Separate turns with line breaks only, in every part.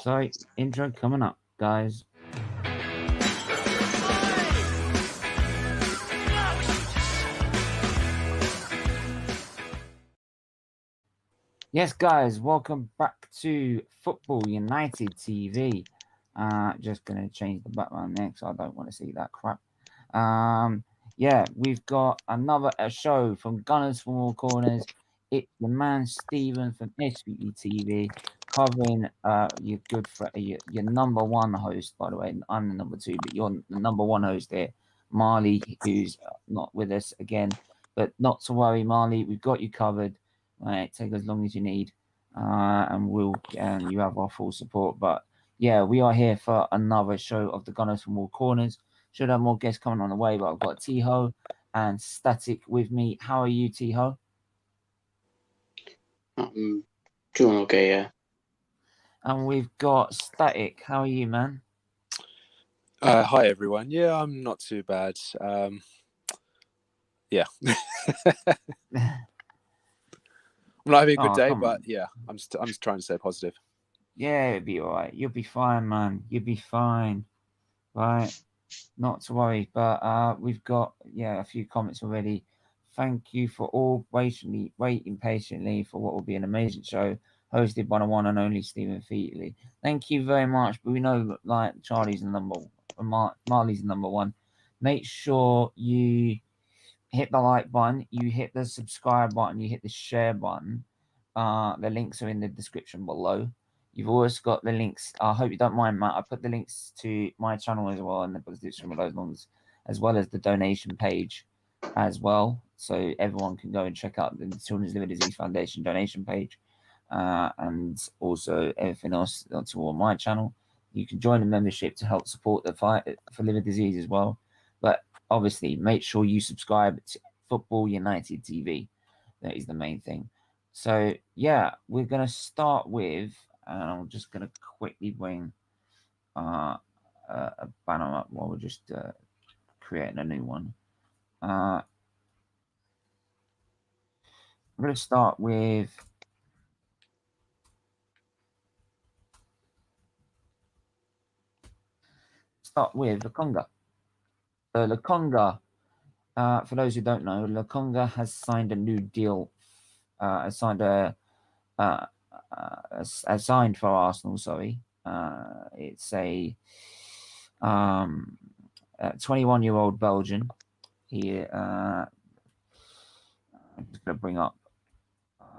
Sorry, intro coming up, guys. Yes, guys, welcome back to Football United TV. Just gonna change the background next. I don't want to see that crap. Yeah, we've got another show from Gunners from All Corners. It's the man Steven from SFeatleyTV covering your good friend, your number one host, by the way. I'm the number two, but you're the number one host here, Marlie, who's not with us again. But not to worry, Marlie, we've got you covered. Right, take as long as you need, and you have our full support. But yeah, we are here for another show of the Gunners from All Corners. Should have more guests coming on the way, but I've got Tycho and Static with me. How are you, Tycho?
I'm doing okay, yeah.
And we've got Static. How are you, man?
Hi, everyone. Yeah, I'm not too bad. Yeah. I'm not having a good day, but yeah, I'm just trying to stay positive.
Yeah, it'll be all right. You'll be fine, man. You'll be fine. Right. Not to worry. But we've got a few comments already. Thank you for all waiting patiently for what will be an amazing show hosted by the one and only Steven Featley. Thank you very much. But we know like Charlie's the Marley's the number one. Make sure you hit the like button, you hit the subscribe button, you hit the share button. The links are in the description below. You've always got the links. I hope you don't mind, Matt. I put the links to my channel as well in the description below, as well as the donation page as well. So everyone can go and check out the Children's Liver Disease Foundation donation page. And also everything else to my channel. You can join the membership to help support the fight for liver disease as well. But obviously, make sure you subscribe to Football United TV. That is the main thing. So, yeah, we're going to start with, and I'm just going to quickly bring a banner up while we're just creating a new one. I'm going to start with Lokonga. So Lokonga, for those who don't know, Lokonga has signed a new deal. Has signed for Arsenal. Sorry, it's a 21-year-old Belgian. I'm just going to bring up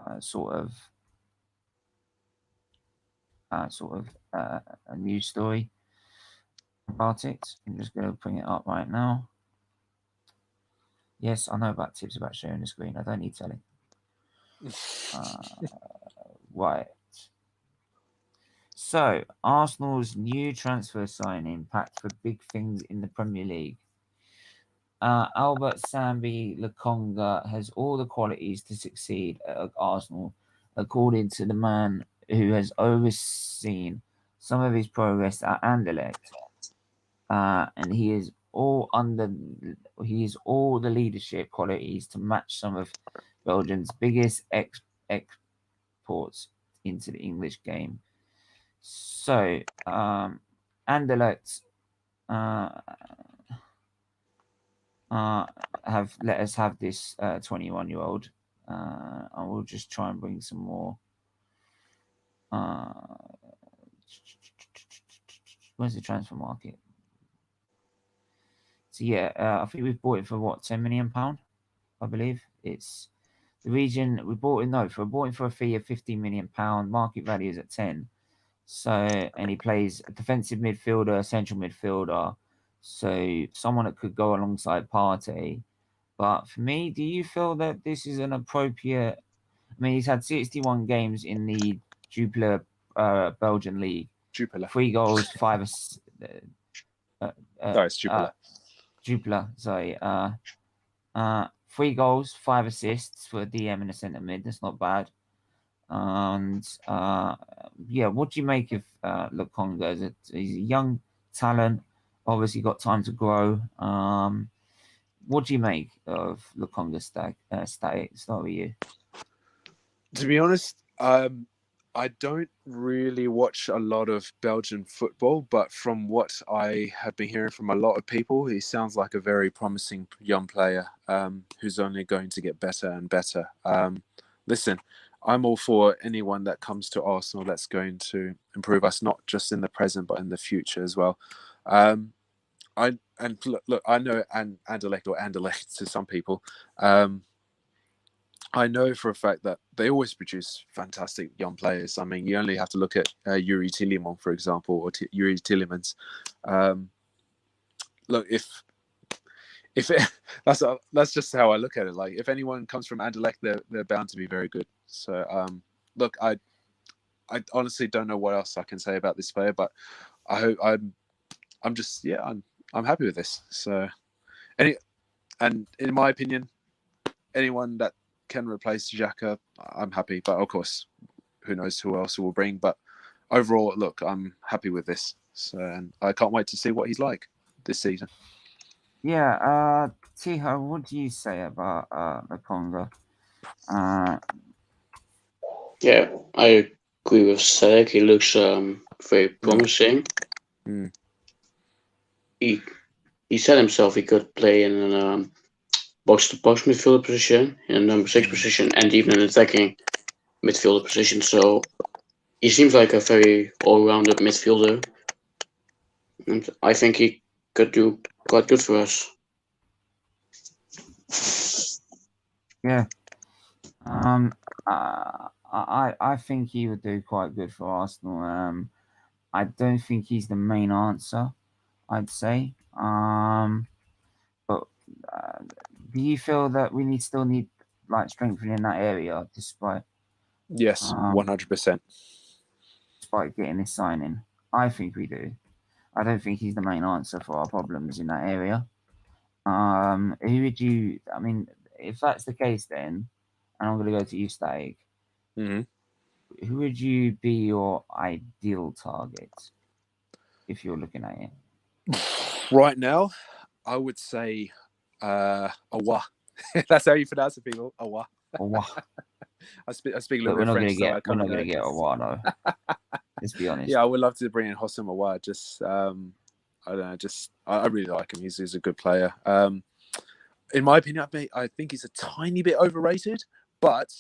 a news story about it. I'm just going to bring it up right now. Yes, I know about tips about sharing the screen. I don't need telling. Right. So, Arsenal's new transfer signing packed for big things in the Premier League. Albert Sambi Lokonga has all the qualities to succeed at Arsenal, according to the man who has overseen some of his progress at Anderlecht. And he is all the leadership qualities to match some of Belgium's biggest exports into the English game. So, Anderlecht have let us have this 21-year-old. I will just try and bring some more. Where's the transfer market? So yeah, I think we've bought it for what, £10 million, I believe. It's the region we bought it. Bought it for a fee of £15 million. Market value is at 10. So, and he plays a defensive midfielder, central midfielder. So someone that could go alongside Partey. But for me, do you feel that this is an appropriate? I mean, he's had 61 games in the Jupiler Belgian league.
Jupiler.
3 goals, 5.
It's Jupiler.
Jupiler, sorry. 3 goals, 5 assists for a DM in the centre mid. That's not bad. And what do you make of Lokonga? He's a young talent, obviously got time to grow. What do you make of Lokonga's static? Start with you.
To be honest, I I don't really watch a lot of Belgian football, but from what I have been hearing from a lot of people, he sounds like a very promising young player who's only going to get better and better. Listen, I'm all for anyone that comes to Arsenal that's going to improve us, not just in the present, but in the future as well. Look, I know Anderlecht or Anderlecht to some people. I know for a fact that they always produce fantastic young players. I mean, you only have to look at Yuri Tillemans, for example, or Yuri Tillemans. Look, if it, that's just how I look at it. Like, if anyone comes from Anderlecht, they're bound to be very good. So, look, I honestly don't know what else I can say about this player, but I hope I'm happy with this. So, and in my opinion, anyone that can replace Xhaka, I'm happy. But of course, who knows who else will bring. But overall, look, I'm happy with this. So, and I can't wait to see what he's like this season.
Yeah, Tycho, what do you say about Lokonga?
Yeah, I agree with Sadek. He looks very promising.
Mm.
He said himself he could play in a box-to-box midfielder position, in a number 6 position, and even an attacking midfielder position. So he seems like a very all-rounded midfielder, and I think he could do quite good for us.
Yeah. I think he would do quite good for Arsenal. I don't think he's the main answer, I'd say. But do you feel that we still need like strengthening in that area, despite
Yes, 100%.
Despite getting this signing? I think we do. I don't think he's the main answer for our problems in that area. Who would you? I mean, if that's the case, then, and I'm going to go to you, Stag.
Mm-hmm.
Who would you be your ideal target if you're looking at it?
Right now, I would say Awa. That's how you pronounce it, people. Awa.
Awa.
I speak a little
We're
bit
not
French,
going
so
to get Awa, though. Let's be honest.
Yeah, I would love to bring in Hossam Awa. Just I don't know. I really like him. He's a good player. In my opinion, I think he's a tiny bit overrated, but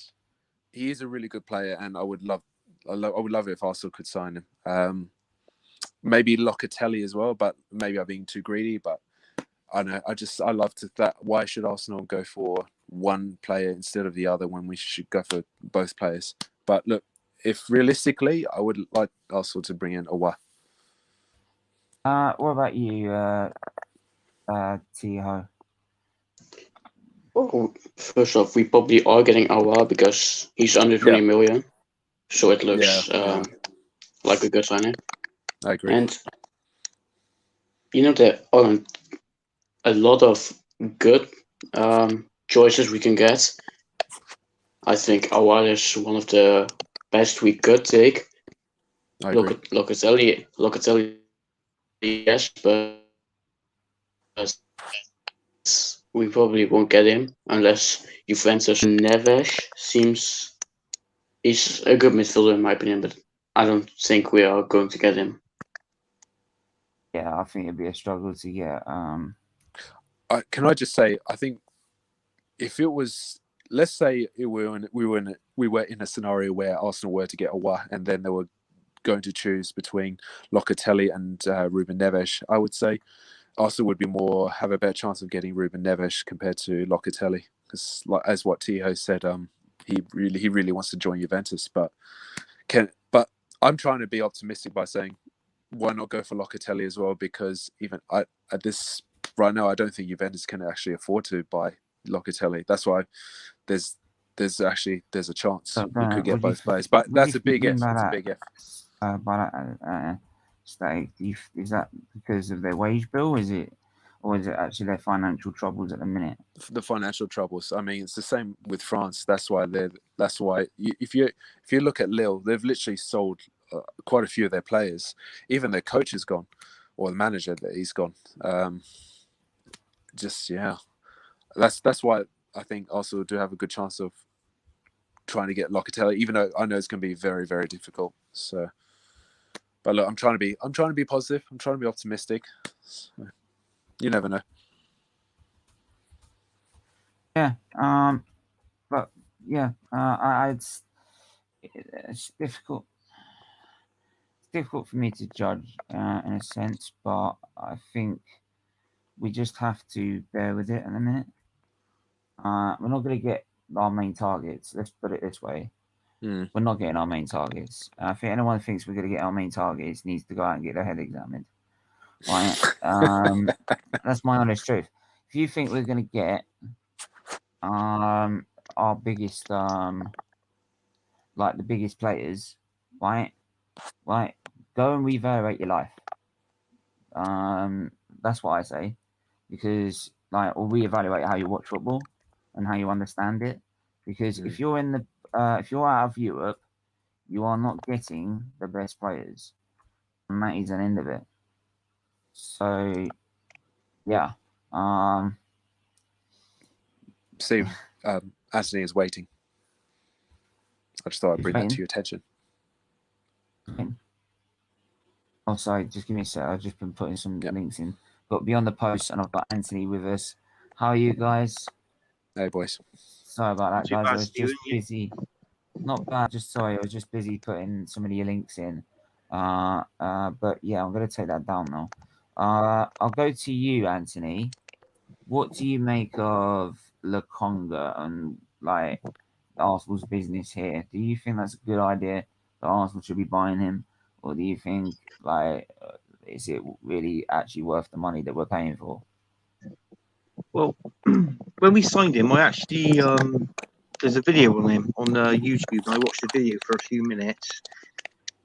he is a really good player, and I would love it if Arsenal could sign him. Maybe Locatelli as well, but maybe I'm being too greedy. But I don't know. I love that. Why should Arsenal go for one player instead of the other when we should go for both players? But look, if realistically, I would like Arsenal to bring in Awa.
What about you, Tycho?
Well, first off, we probably are getting Awa because he's under 20 million. So it looks like a good signing.
I agree.
And there aren't a lot of good choices we can get. I think Awa is one of the best we could take. Locatelli, yes, but we probably won't get him unless Juventus. Neves seems he's a good midfielder in my opinion, but I don't think we are going to get him.
Yeah, I think it'd be a struggle to get.
Can I just say, I think if it was, let's say we were in a scenario where Arsenal were to get Awa and then they were going to choose between Locatelli and Ruben Neves, I would say Arsenal would have a better chance of getting Ruben Neves compared to Locatelli, because as what Tycho said, he really wants to join Juventus, but I'm trying to be optimistic by saying why not go for Locatelli as well, because even at this right now I don't think Juventus can actually afford to buy Locatelli. That's why there's a chance we could get both players, but that's a big if. It's a big if.
Is that because of their wage bill? Is it actually their financial troubles at the minute?
The financial troubles. I mean, it's the same with France. That's why if you look at Lille, they've literally sold quite a few of their players. Even their coach is gone, or the manager he's gone. That's why I think Arsenal do have a good chance of trying to get Locatelli, even though I know it's going to be very, very difficult. So, but look, I'm trying to be positive. I'm trying to be optimistic. So, you never know.
Yeah. But yeah, it's difficult. It's difficult for me to judge in a sense, but I think we just have to bear with it in a minute. We're not going to get our main targets. Let's put it this way. We're not getting our main targets. I think anyone who thinks we're going to get our main targets needs to go out and get their head examined. Right? That's my honest truth. If you think we're going to get our biggest, like the biggest players, right? Go and reevaluate your life. That's what I say, because or reevaluate how you watch football and how you understand it. Because if you're in the if you're out of Europe, you are not getting the best players, and that is an end of it. So, yeah.
Steve, Anthony is waiting. I just thought I'd bring that to your attention.
Oh, sorry, just give me a sec. I've just been putting some links in. Got Beyond the Post, and I've got Anthony with us. How are you guys?
Hey, boys.
Sorry about that, guys. I was just busy. Not bad, just sorry. I was just busy putting some of your links in. But yeah, I'm going to take that down now. I'll go to you, Anthony. What do you make of Lokonga and Arsenal's business here? Do you think that's a good idea that Arsenal should be buying him, or do you think is it really actually worth the money that we're paying for?
Well, when we signed him, I actually there's a video on him on YouTube, and I watched the video for a few minutes.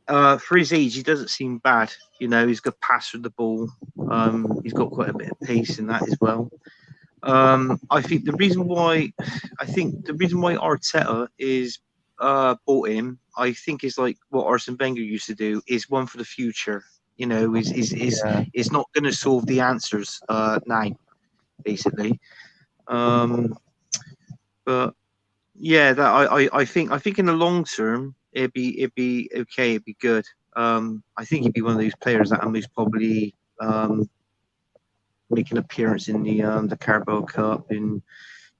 For his age, he doesn't seem bad. You know, he's got pass with the ball. He's got quite a bit of pace in that as well. I think the reason why Arteta is bought him, I think, is like what Arsene Wenger used to do: is one for the future. You know, is not going to solve the answers now, basically. But yeah, that I think in the long term it'd be okay, it'd be good. I think he'd be one of those players that most probably make an appearance in the Carabao Cup, and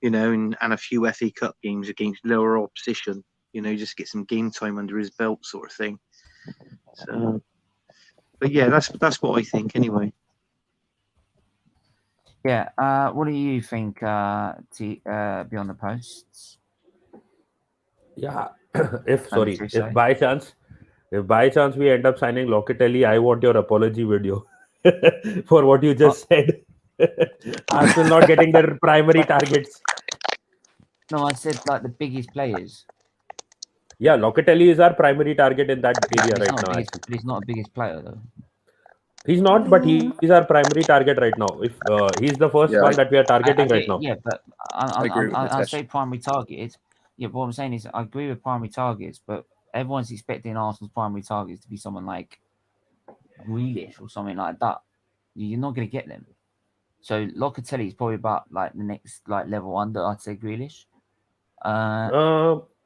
a few FA Cup games against lower opposition. You know, just get some game time under his belt, sort of thing. So, but yeah, that's what I think anyway.
Yeah. What do you think, Beyond the Posts?
Yeah. If by chance we end up signing Locatelli, I want your apology video for what you just said. Arsenal not getting their primary targets.
No, I said the biggest players.
Yeah, Locatelli is our primary target in that area right now.
But he's not the biggest player though.
He's not, but he is our primary target right now. If he's the first one that we are targeting right now.
Yeah, but I say primary targets. Yeah, but what I'm saying is I agree with primary targets, but everyone's expecting Arsenal's primary targets to be someone like Grealish or something like that. You're not going to get them. So Locatelli is probably about the next level under, I'd say, Grealish.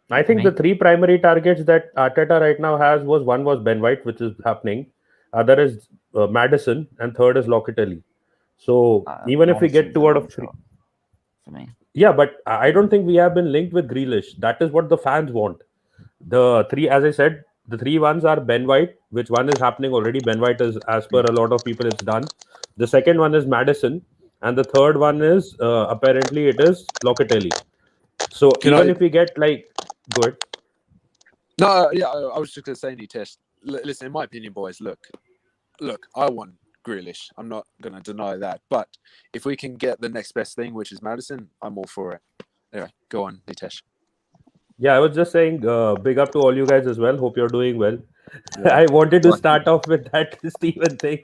I think the three primary targets that Arteta right now has was Ben White, which is happening. Other is Maddison, and third is Locatelli. So even if we get 2 out of 3,
for me.
Yeah, but I don't think we have been linked with Grealish. That is what the fans want. The three, as I said, the 3 ones are Ben White, which one is happening already. Ben White is, as per a lot of people, it's done. The second one is Maddison, and the third one is apparently it is Locatelli. So if we get go ahead.
No, yeah, I was just going to say, Nitesh, listen, in my opinion, boys, look, I want Grealish. I'm not going to deny that. But if we can get the next best thing, which is Maddison, I'm all for it. Anyway, go on, Nitesh.
Yeah, I was just saying, big up to all you guys as well. Hope you're doing well. Yeah. I wanted to start off with that Steven thing.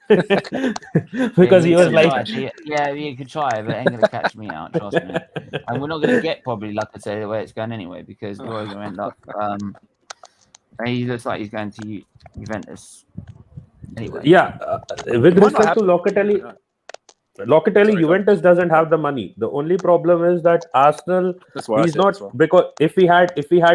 Because he was like...
Yeah, you could try, but it ain't going to catch me out, trust me. And we're not going to get probably, like I say, the way it's going anyway, because we're going to end up... he looks like he's going to Juventus. Anyway.
Yeah, with respect to Locatelli... Locatelli,
Sorry, go.
Juventus doesn't have the money. The only problem is that Arsenal,
That's what I
he's
said
not
as well.
because if he had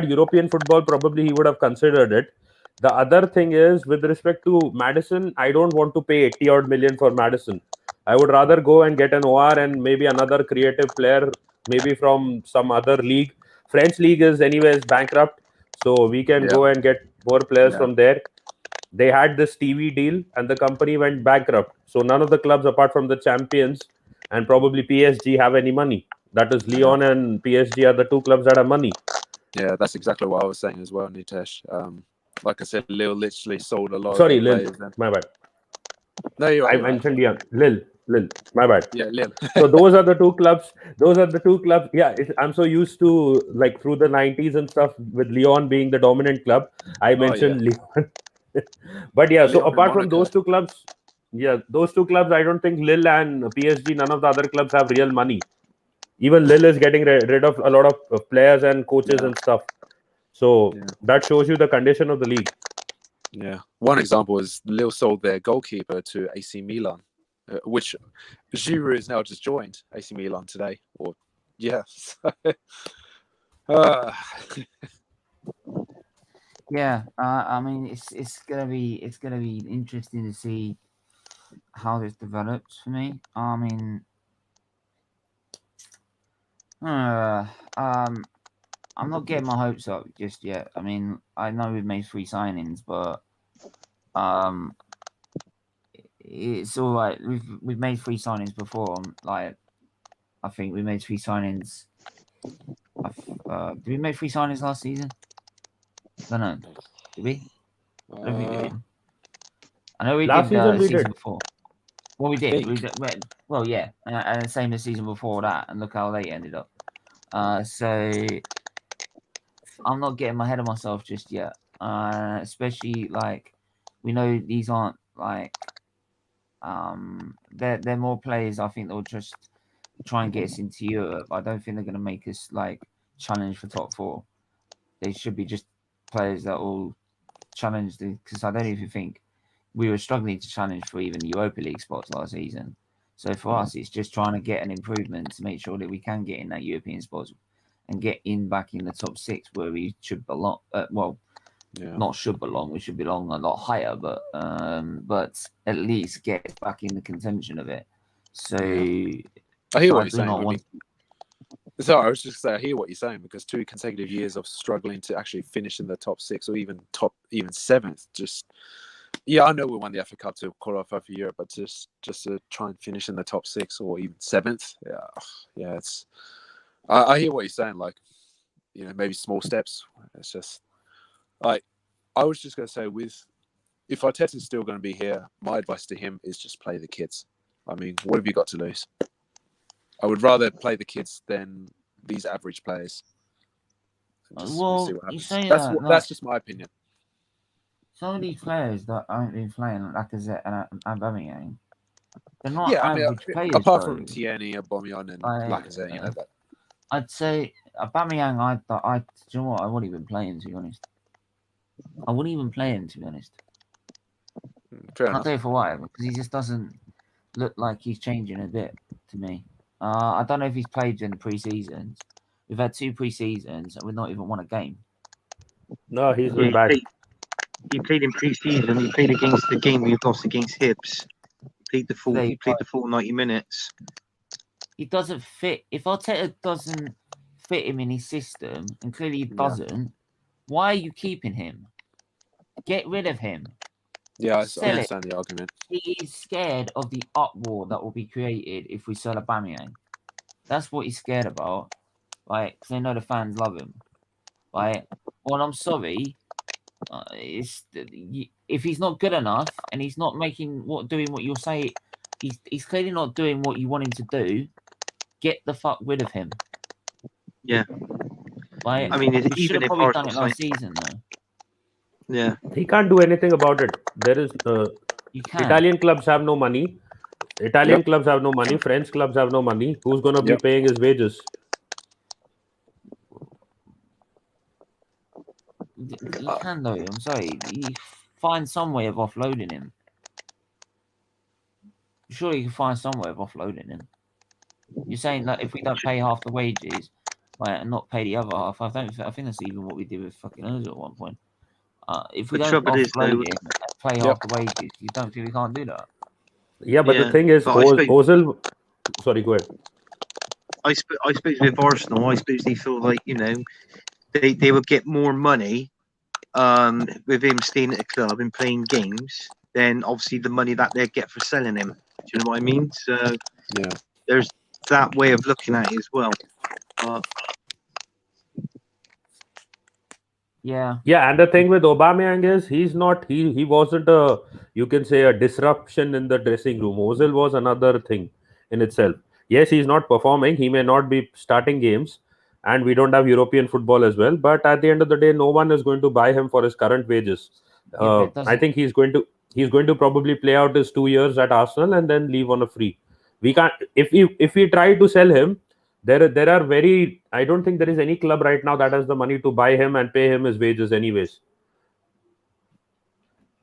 European football, probably he would have considered it. The other thing is with respect to Madison, I don't want to pay 80 odd million for Madison. I would rather go and get an OR and maybe another creative player, maybe from some other league. French league is anyways bankrupt, so we can go and get more players
Yeah.
from there. They had this TV deal and the company went bankrupt. So none of the clubs apart from the champions and probably PSG have any money. That is Lyon and PSG are the two clubs that have money.
Yeah, that's exactly what I was saying as well, Nitesh. Like I said, Lille literally sold a lot
Sorry,
of their
Lille.
players. Then.
My bad.
No, you're right.
I mentioned Lyon. Lille. My bad.
Yeah, Lille.
So those are the two clubs. Yeah, I'm so used to like through the 90s and stuff with Lyon being the dominant club. I mentioned Lyon. But yeah, so
Lyon and
apart from
Monaco.
those two clubs, I don't think Lille and PSG, none of the other clubs have real money. Even Lille is getting rid of a lot of players and coaches and stuff. So that shows you the condition of the league.
Yeah. One example is Lille sold their goalkeeper to AC Milan, which Giroud has now just joined AC Milan today. Or
Yeah, I mean, it's gonna be interesting to see how this develops for me. I mean, I'm not getting my hopes up just yet. I mean, I know we've made 3 signings, but it's all right. We've made 3 signings before. Like, I think we made 3 signings. Did we make 3 signings last season? I don't know. Did we? I don't think we did. I know we
Last
did
season we
season
did.
before. Well, we did. Well, yeah, and the same as season before that, and look how they ended up. So I'm not getting my head of myself just yet. Especially like we know these aren't like they're more players. I think they'll just try and get us into Europe. I don't think they're going to make us like challenge for top 4. They should be just players that will challenge because I don't even think we were struggling to challenge for even the Europa League spots last season. So for us, it's just trying to get an improvement to make sure that we can get in that European spots and get back in the top 6 where we should belong. Not should belong. We should belong a lot higher, but at least get back in the contention of it. So
I hear what you're saying. So I was just saying, I hear what you're saying because 2 consecutive years of struggling to actually finish in the top 6 or even 7th. I know we won the FA Cup to qualify for Europe, but just to try and finish in the top 6 or even 7th. It's. I hear what you're saying. Like, maybe small steps. It's just like I was just going to say, if Arteta's still going to be here, my advice to him is just play the kids. I mean, what have you got to lose? I would rather play the kids than these average players.
Well,
see what happens.
You say
that's just my opinion.
Some of these players that aren't been playing, like Lacazette and Aubameyang, they're not average players.
Apart from Tierney, Aubameyang, and Lacazette, but
I'd say Aubameyang. Do you know what? I wouldn't even play him, to be honest. I wouldn't even play him, to be honest. I'll tell you for why, because he just doesn't look like he's changing a bit to me. I don't know if he's played in the pre-seasons. We've had 2 pre-seasons and we've not even won a game.
No, he's been bad.
He played in pre-season. He played against the game we lost against Hibs. He played the full 90 minutes.
He doesn't fit. If Arteta doesn't fit him in his system, and clearly he doesn't, why are you keeping him? Get rid of him.
Yeah, I understand the argument.
He is scared of the uproar that will be created if we sell Aubameyang. That's what he's scared about, right? Because they know the fans love him, right? Well, I'm sorry. If he's not good enough and he's not doing what you'll say, he's clearly not doing what you want him to do. Get the fuck rid of him.
Yeah.
Right?
I mean,
we should have probably done it last season, though.
Yeah.
He can't do anything about it. There is Italian clubs have no money. Clubs have no money. French clubs have no money. Who's going to be paying his wages?
You can though. I'm sorry. You find some way of offloading him. Surely you can find some way of offloading him. You're saying that if we don't pay half the wages, right, and not pay the other half, I think that's even what we did with fucking Ozil at one point. If we
The
don't
trouble is,
offload
though,
him and pay half the wages, you don't think we can't do that?
Yeah, but the
Yeah,
thing is,
but I suppose-
Ozil. Sorry, go ahead.
I suppose with Arsenal, I suppose they feel like, you know, they would get more money with him staying at the club and playing games than obviously the money that they get for selling him. Do you know what I mean? So
Yeah.
there's that way of looking at it as well.
Yeah.
Yeah, and the thing with Aubameyang is he wasn't a, you can say, a disruption in the dressing room. Ozil was another thing in itself. Yes, he's not performing. He may not be starting games, and we don't have European football as well. But at the end of the day, no one is going to buy him for his current wages. I think he's going to probably play out his 2 years at Arsenal and then leave on a free. We can't, if we try to sell him. There are very. I don't think there is any club right now that has the money to buy him and pay him his wages, anyways.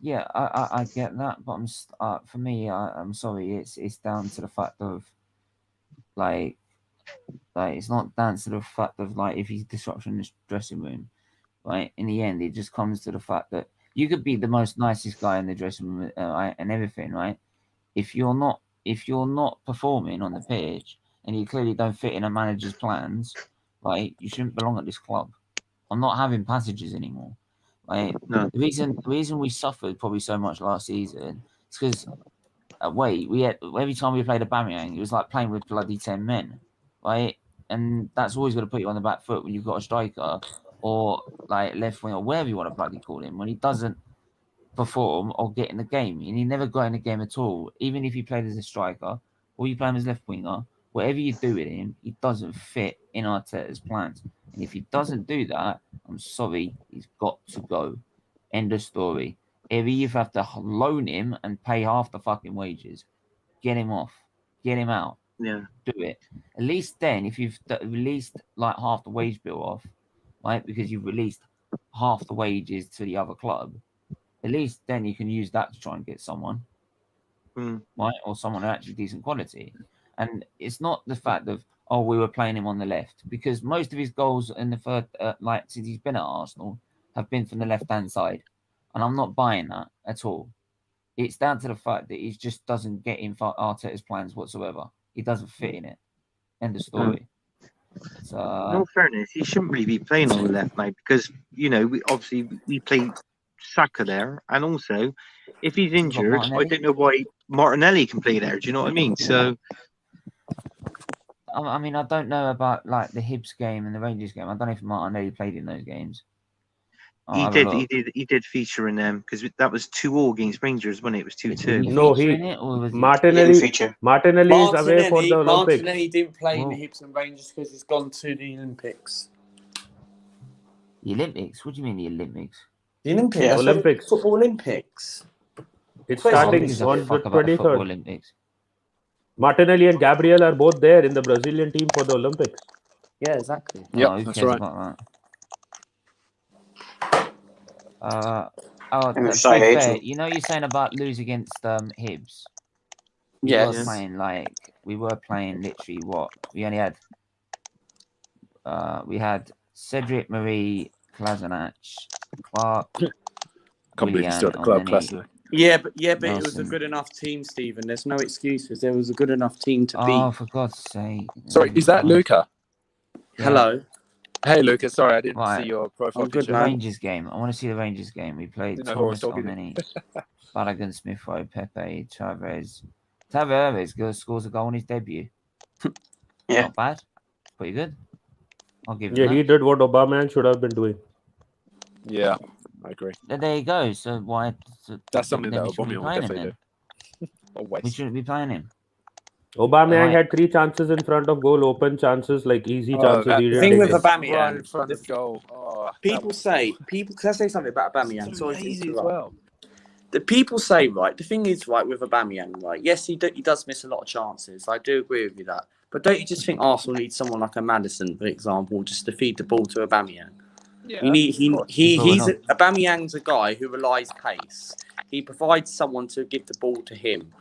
Yeah, I get that, but for me, I'm sorry. It's down to the fact of like it's not down to the fact of like if he's disruption in the dressing room, right? In the end, it just comes to the fact that you could be the most nicest guy in the dressing room and everything, right? If you're not performing on the pitch and you clearly don't fit in a manager's plans, right? You shouldn't belong at this club. I'm not having passages anymore. Right?
No.
The reason we suffered probably so much last season is because we had every time we played a Aubameyang, it was like playing with bloody 10 men, right? And that's always going to put you on the back foot when you've got a striker or like left wing or whatever you want to bloody call him when he doesn't perform or get in the game. And he never got in the game at all. Even if he played as a striker or you play him as left winger, whatever you do with him, he doesn't fit in Arteta's plans. And if he doesn't do that, I'm sorry, he's got to go. End of story. Either you have to loan him and pay half the fucking wages, get him off, get him out.
Yeah.
Do it. At least then, if you've released like half the wage bill off, right, because you've released half the wages to the other club, at least then you can use that to try and get someone, right, or someone actually decent quality. And it's not the fact of we were playing him on the left, because most of his goals in the first, since he's been at Arsenal, have been from the left-hand side, and I'm not buying that at all. It's down to the fact that he just doesn't get in Arteta's plans whatsoever. He doesn't fit in it. End of story. So,
in all fairness, he shouldn't really be playing on the left, mate, because you know we play Saka there, and also if he's injured, I don't know why Martinelli can play there. Do you know what I mean? So,
I mean, I don't know about like the Hibs game and the Rangers game. I don't know if Martinelli played in those games.
He did feature in them because that was 2-2 against Rangers when it was 2-2.
Martinelli is away for the Olympics.
Martinelli didn't play in the Hibs and Rangers because he's gone to the Olympics.
The Olympics? What do you mean the Olympics?
The Olympics.
Yeah, Olympics.
Football Olympics.
It's starting on the 23rd.
Olympics.
Martinelli and Gabriel are both there in the Brazilian team for the Olympics.
Yeah, exactly.
Yeah, that's right.
About
that?
Fair, you know, you're saying about lose against Hibs.
Yes.
We were playing literally what we only had. We had Cedric, Marie, Klasanac, Clark.
Can't believe he's still at the club, Klasanac.
Yeah, but it was a good enough team, Stephen. There's no excuses. There was a good enough team to beat.
Oh, for God's sake!
Sorry, is that Luca?
Yeah.
Hello.
Hey, Luca. Sorry, I didn't see your profile
picture.
picture.
Rangers game. I want to see the Rangers game. We played Thomas Omeni, Balogun, Smith Rowe, Pepe, Tavares. Tavares scores a goal on his debut.
Yeah.
Not bad. Pretty good. I'll give him
Yeah,
that.
he did what Aubameyang should have been doing.
Yeah, I agree.
There you go. So why?
That's something that Aubameyang will definitely do.
We shouldn't be playing him.
Aubameyang had 3 chances in front of goal, open chances, like easy chances.
The thing with Aubameyang,
in front of goal.
Can I say something about Aubameyang?
So easy as well.
The people say, right, the thing is, right, with Aubameyang, right, yes, he does miss a lot of chances. I do agree with you that. But don't you just think Arsenal needs someone like a Maddison, for example, just to feed the ball to Aubameyang? Yeah, Aubameyang's a guy who relies pace. He provides someone to give the ball to him.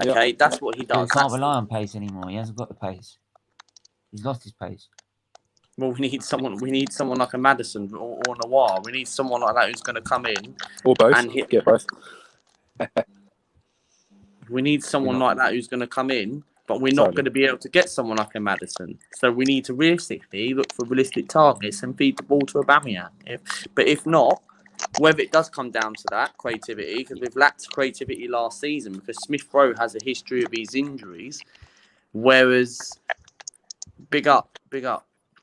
Okay, that's what he
But he
does.
can't rely on pace anymore. He hasn't got the pace. He's lost his pace.
Well, we need someone like a Maddison or Noir. We need someone like that who's going to come in
Or both.
and hit.
Get both.
We need someone like that who's going to come in, but we're not
Totally.
going to be able to get someone like a Madison. So we need to realistically look for realistic targets and feed the ball to Aubameyang. But if not, whether it does come down to that creativity, because we've lacked creativity last season, because Smith Rowe has a history of his injuries, whereas big up.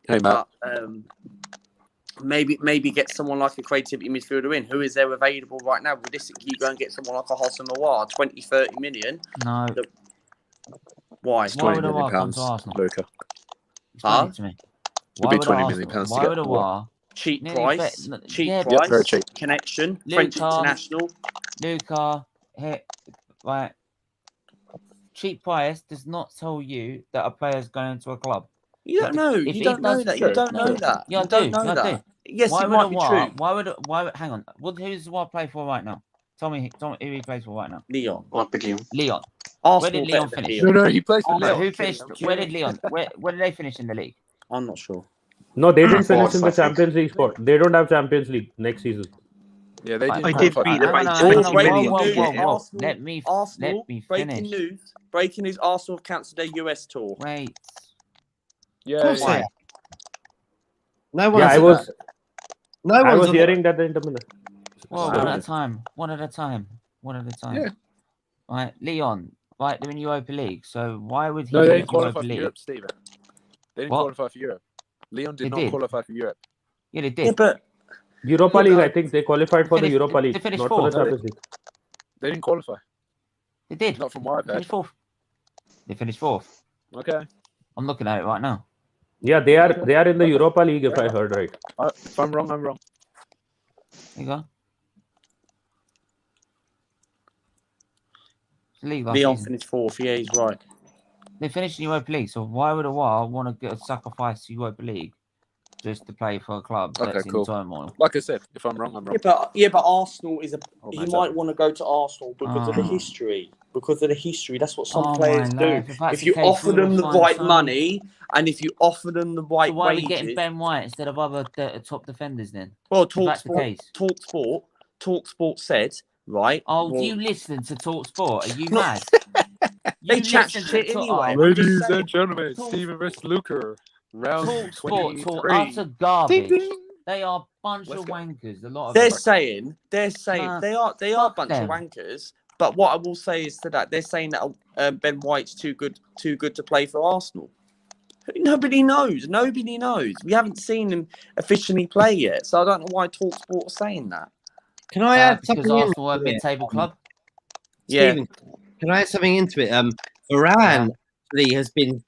Hey, Matt.
But maybe get someone like a creativity midfielder in. Who is there available right now? Realistically, you go and get someone like a Hassan Noir, 20, 30 million.
No.
Why?
It's
Why
20
would
million
Noir come
pounds,
to Arsenal?
Luca.
Explain it to me.
It'd be 20 million pounds to
Why
get
would
Noir.
Cheap
Nearly
price,
bet-
cheap
yeah,
price,
very cheap.
connection, French
Luca.
international.
Luca, right? Cheap price does not tell you that a player's going to a club.
You don't know.
If
You
he
don't know
does-
that. You don't know that.
Yeah, I
You don't
do.
know
Yeah, I
that.
do.
Yes,
Why
it
would
might be true.
Why? Hang on. Who's Noir play for right now? Tell me who he plays for right now.
Leon.
Olympique Lyon.
Leon.
Arsenal
did Leon
better than
finish?
Leon.
No, he plays for
Right,
Leon.
Who finished? Where did Leon? Where did they finish in the league?
I'm not sure.
No, they didn't finish
Fourth,
in the
I think.
Champions League spot. They don't have Champions League next season.
Yeah, they
I
didn't
I did
qualify.
read
Hang
about
on,
his
hang on,
20
hang on.
million.
Breaking news,
Yeah.
Arsenal,
Let me
breaking
finish.
news. Breaking news, Arsenal have cancelled their US tour.
Wait.
Yeah,
Why?
No one.
Yeah, I was
one's on
hearing that the Inter Milan.
Well,
Wow.
one at a time. One at a time.
Yeah.
Right, Leon. Right, they're in Europa League. So why would he
No, they
leave
didn't qualify
Europa
for
League?
Europe, Steven. They didn't
What?
qualify for Europe. Leon did
They
not
did.
qualify for Europe.
Yeah, they
Yeah,
did.
but
Europa
Yeah,
League,
but-
I think they qualified for the
finished-
Europa
they
League,
finished
not for the
fourth.
Champions League.
They didn't qualify.
They did.
Not from what I've
They
heard.
finished fourth. They finished fourth.
Okay.
I'm looking at it right now.
Yeah, they are in the Europa League, if I heard right.
If I'm wrong, I'm wrong.
There you go. It's the league last
Leon
season.
finished fourth. Yeah, he's right.
They finished in Europa League. So why would a while want to get a sacrifice to Europa League just to play for a club
Okay,
that's
cool.
in turmoil?
Like I said, if I'm wrong, I'm wrong.
Yeah, but Arsenal is
Oh,
he
man,
might
sorry.
want to go to Arsenal because of the
Oh.
history. Because of the history, that's what some
Oh,
players
my
do.
life. If that's
If
the
you
case,
offer
we
them
will
the
find
right
some-
money and if you offer them the right
So why are we
wages,
getting Ben White instead of other top defenders then?
well,
If that's the case.
Talksport said right.
Oh,
well,
do you listen to Talk Sport? Are you
No.
mad?
They
You
chat
listen to
shit
Talk-
anyway.
oh,
I'm
Ladies
just saying.
and gentlemen,
Talk-
Steven vs. Luca. Round
Talk Sport,
23.
talk utter garbage.
Ding, ding.
They are a bunch
Let's
of
go.
wankers. A lot of
They're
them.
saying
Nah,
they are a
fuck
bunch
them.
of wankers. But what I will say is to that they're saying that Ben White's too good to play for Arsenal. Nobody knows. Nobody knows. We haven't seen him officially play yet, so I don't know why Talksport are saying that.
Can I add
Because
something in?
Arsenal are a mid-table club.
Yeah.
Stephen, can I add something into it? Varane actually has been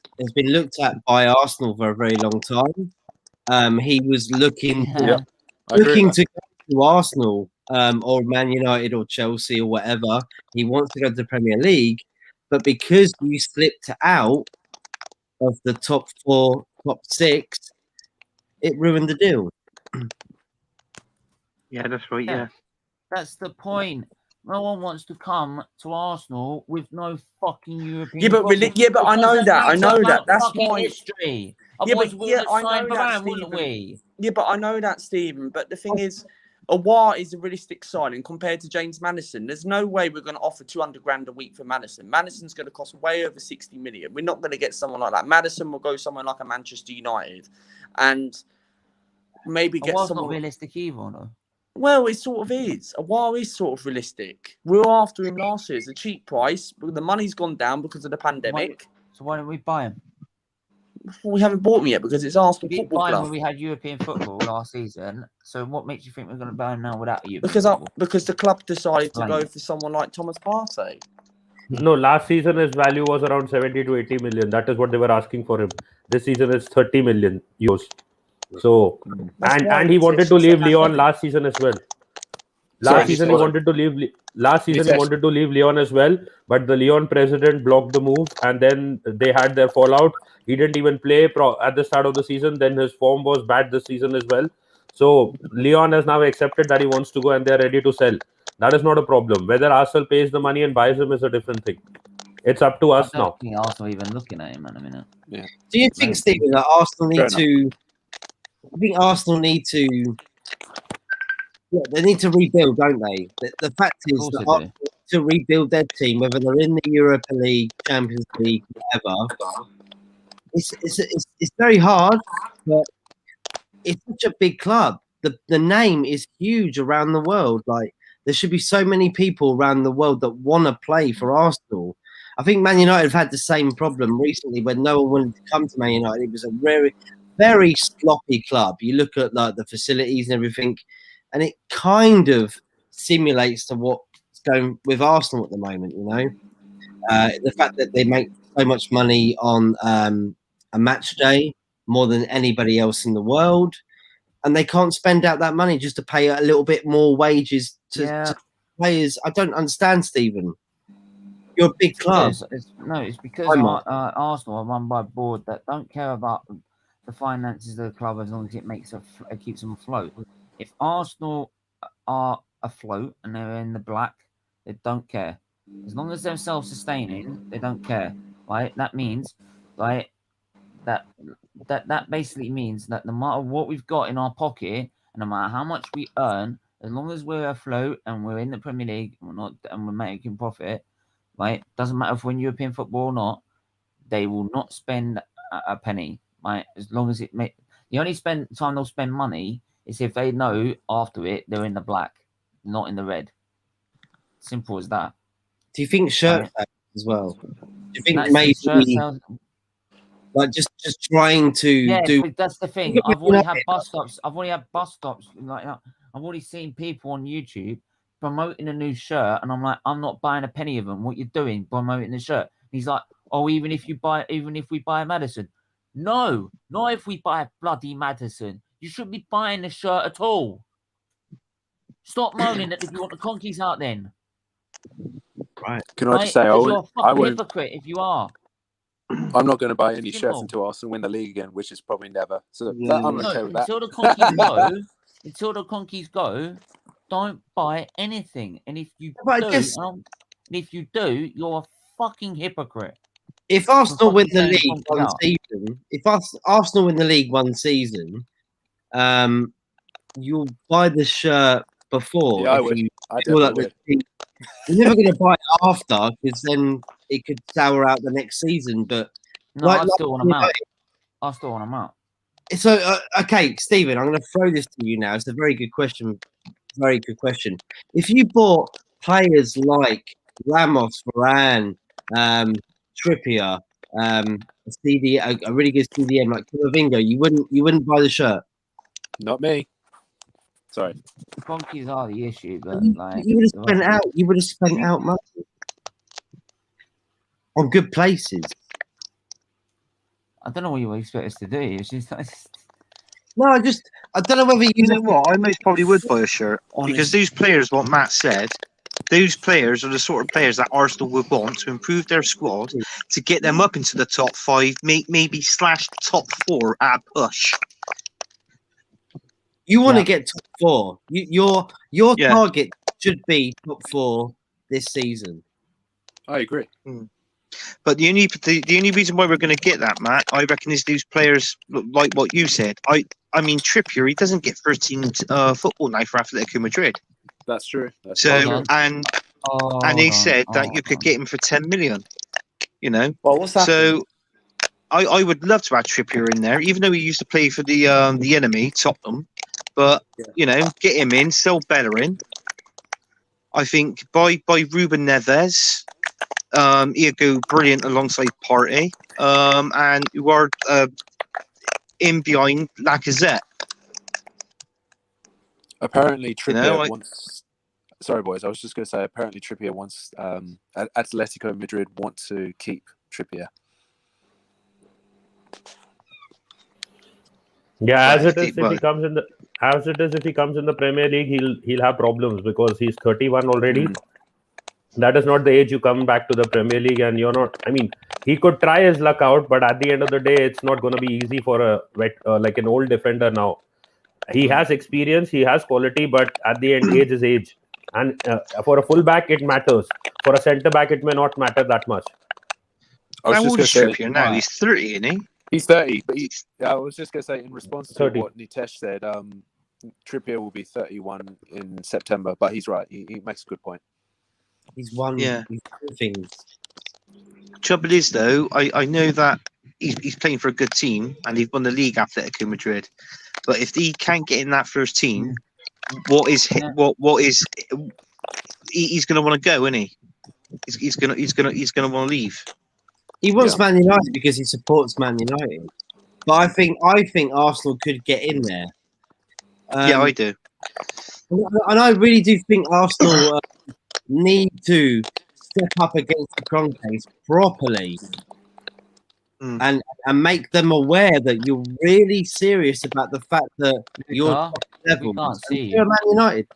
looked at by Arsenal for a very long time. He was looking
Yeah.
I agree with
to go to Arsenal or Man United or Chelsea or whatever. He wants to go to the Premier League, but because you slipped out of the top 4, top 6, it ruined the deal.
Yeah, that's right.
Yeah.
Yeah.
That's the point. No one wants to come to Arsenal with no fucking European.
Yeah, but
football.
I know
Because
that. I
makes
know
us
that. That's
fucking
why.
history.
Yeah,
Otherwise,
but
we
yeah,
would
I
have signed
know that,
Varane, wouldn't
Stephen.
we?
Yeah, but I know that, Stephen. But the thing is, Awar is a realistic signing compared to James Maddison. There's no way we're going to offer 200 grand a week for Maddison. Maddison's going to cost way over 60 million. We're not going to get someone like that. Maddison will go somewhere like a Manchester United, and maybe get
Awar's
someone.
not realistic either, no.
Well, it sort of is. Awar is sort of realistic. We were after him last year. It's a cheap price, but the money's gone down because of the pandemic.
So why don't we buy him?
We haven't bought him yet because it's Arsenal
We didn't
Football
buy him
Club.
when we had European football last season. So what makes you think we're going to buy him now without you?
Because the club decided to go
Explain.
for someone like Thomas Partey.
No, last season his value was around 70 to 80 million. That is what they were asking for him. This season is 30 million euros. So and he wanted to leave Lyon last season as well. Last season he wanted to leave. Last season he wanted to leave Lyon as well, but the Lyon president blocked the move, and then they had their fallout. He didn't even play at the start of the season. Then his form was bad this season as well. So Lyon has now accepted that he wants to go, and they're ready to sell. That is not a problem. Whether Arsenal pays the money and buys him is a different thing. It's up to
I
us
don't
now.
think Arsenal even looking at him at a minute.
Do you think, Stephen, that Arsenal need to? I think Arsenal need to. Yeah, they need to rebuild, don't they? The fact is
course
that
they do.
Arsenal need to rebuild their team, whether they're in the Europa League, Champions League, whatever. It's very hard, but it's such a big club. The name is huge around the world. Like, there should be so many people around the world that want to play for Arsenal. I think Man United have had the same problem recently when no one wanted to come to Man United. It was a very, very sloppy club. You look at like the facilities and everything, and it kind of simulates to what's going with Arsenal at the moment. You know, the fact that they make so much money on a match day, more than anybody else in the world, and they can't spend out that money just to pay a little bit more wages to players. I don't understand, Stephen. You're a big club.
It's because Arsenal are run by a board that don't care about the finances of the club as long as it keeps them afloat. If Arsenal are afloat and they're in the black, they don't care. As long as they're self-sustaining, they don't care. Right? That means, right, that basically means that no matter what we've got in our pocket, and no matter how much we earn, as long as we're afloat and we're in the Premier League and we're making profit, right? Doesn't matter if we're in European football or not, they will not spend a penny, right? As long as the only time they'll spend money is if they know after it they're in the black, not in the red. Simple as that.
Do you think shirt sales as well? Do you think maybe like just trying to do?
But that's the thing. I've already had bus stops. Like I've already seen people on YouTube promoting a new shirt, and I'm like, I'm not buying a penny of them. What you're doing, promoting the shirt? He's like, oh, even if we buy a Madison. No, not if we buy a bloody Madison. You shouldn't be buying the shirt at all. Stop moaning that if you want the conkeys out, then.
Right. Can I just say,
you're a fucking hypocrite if you are.
I'm not going to buy any shirts until Arsenal win the league again, which is probably never. So I'm okay with that.
Until the conkeys go, don't buy anything. And if you do, you're a fucking hypocrite.
If Arsenal win the league one season, Arsenal win the league one season, you'll buy the shirt before.
Yeah, I would. I definitely would.
You're never going to buy it after, because then it could sour out the next season. But
no, I still want them out. I still want them out.
So, okay, Stephen, I'm going to throw this to you now. It's a very good question. Very good question. If you bought players like Ramos, Varane, Trippier, a really good CDM like Camavinga, you wouldn't buy the shirt.
Not me. Sorry.
The conkeys are the issue, but
you would have spent out money on good places.
I don't know what you expect us to do. It's just
no, I don't know whether
you know what. I most probably would buy a shirt because these players, what Matt said, those players are the sort of players that Arsenal would want to improve their squad to get them up into the top 5, maybe / top 4 at push.
You want to get top 4. Your target should be top 4 this season.
I agree.
But the only reason why we're going to get that, Matt, I reckon, is these players like what you said. I mean, Trippier, he doesn't get first team football now for Atletico Madrid.
That's true.
And they said that you could get him for 10 million. You know.
Well, what's that?
So I would love to have Trippier in there, even though he used to play for the enemy Tottenham. But you know, get him in, sell Bellerin. I think by Ruben Neves, he'll go brilliant alongside Partey, and you are in behind Lacazette.
Apparently, Trippier wants. Sorry, boys. I was just going to say. Apparently, Trippier wants. Atletico Madrid want to keep Trippier.
Yeah, as it is, if he comes in the Premier League, he'll have problems because he's 31 already. That is not the age you come back to the Premier League, and you're not. I mean, he could try his luck out, but at the end of the day, it's not going to be easy for a like an old defender now. He has experience, he has quality, but at the end, age is age. And for a fullback, it matters. For a centre back, it may not matter that much.
I was
How
just
old
going
is
to say
Trippier now? He's 30, isn't he?
he's 30, but I was just going to say in response to
30.
what Nitesh said, Trippier will be 31 in September, but he's right. He makes a good point.
He's won.
Yeah.
He's done things.
Trouble is, though, I know that he's playing for a good team and he's won the league, Atletico Madrid. But if he can't get in that first team, what is
Yeah.
what is he's going to want to go, isn't he? He's going to want to leave.
He wants
Yeah.
Man United because he supports Man United. But I think Arsenal could get in there.
Yeah, I do.
And I really do think Arsenal need to step up against the Kroenkes properly and make them aware that you're really serious about the fact that you're
Luca,
top
we
level.
can't see
You're
you.
Man United.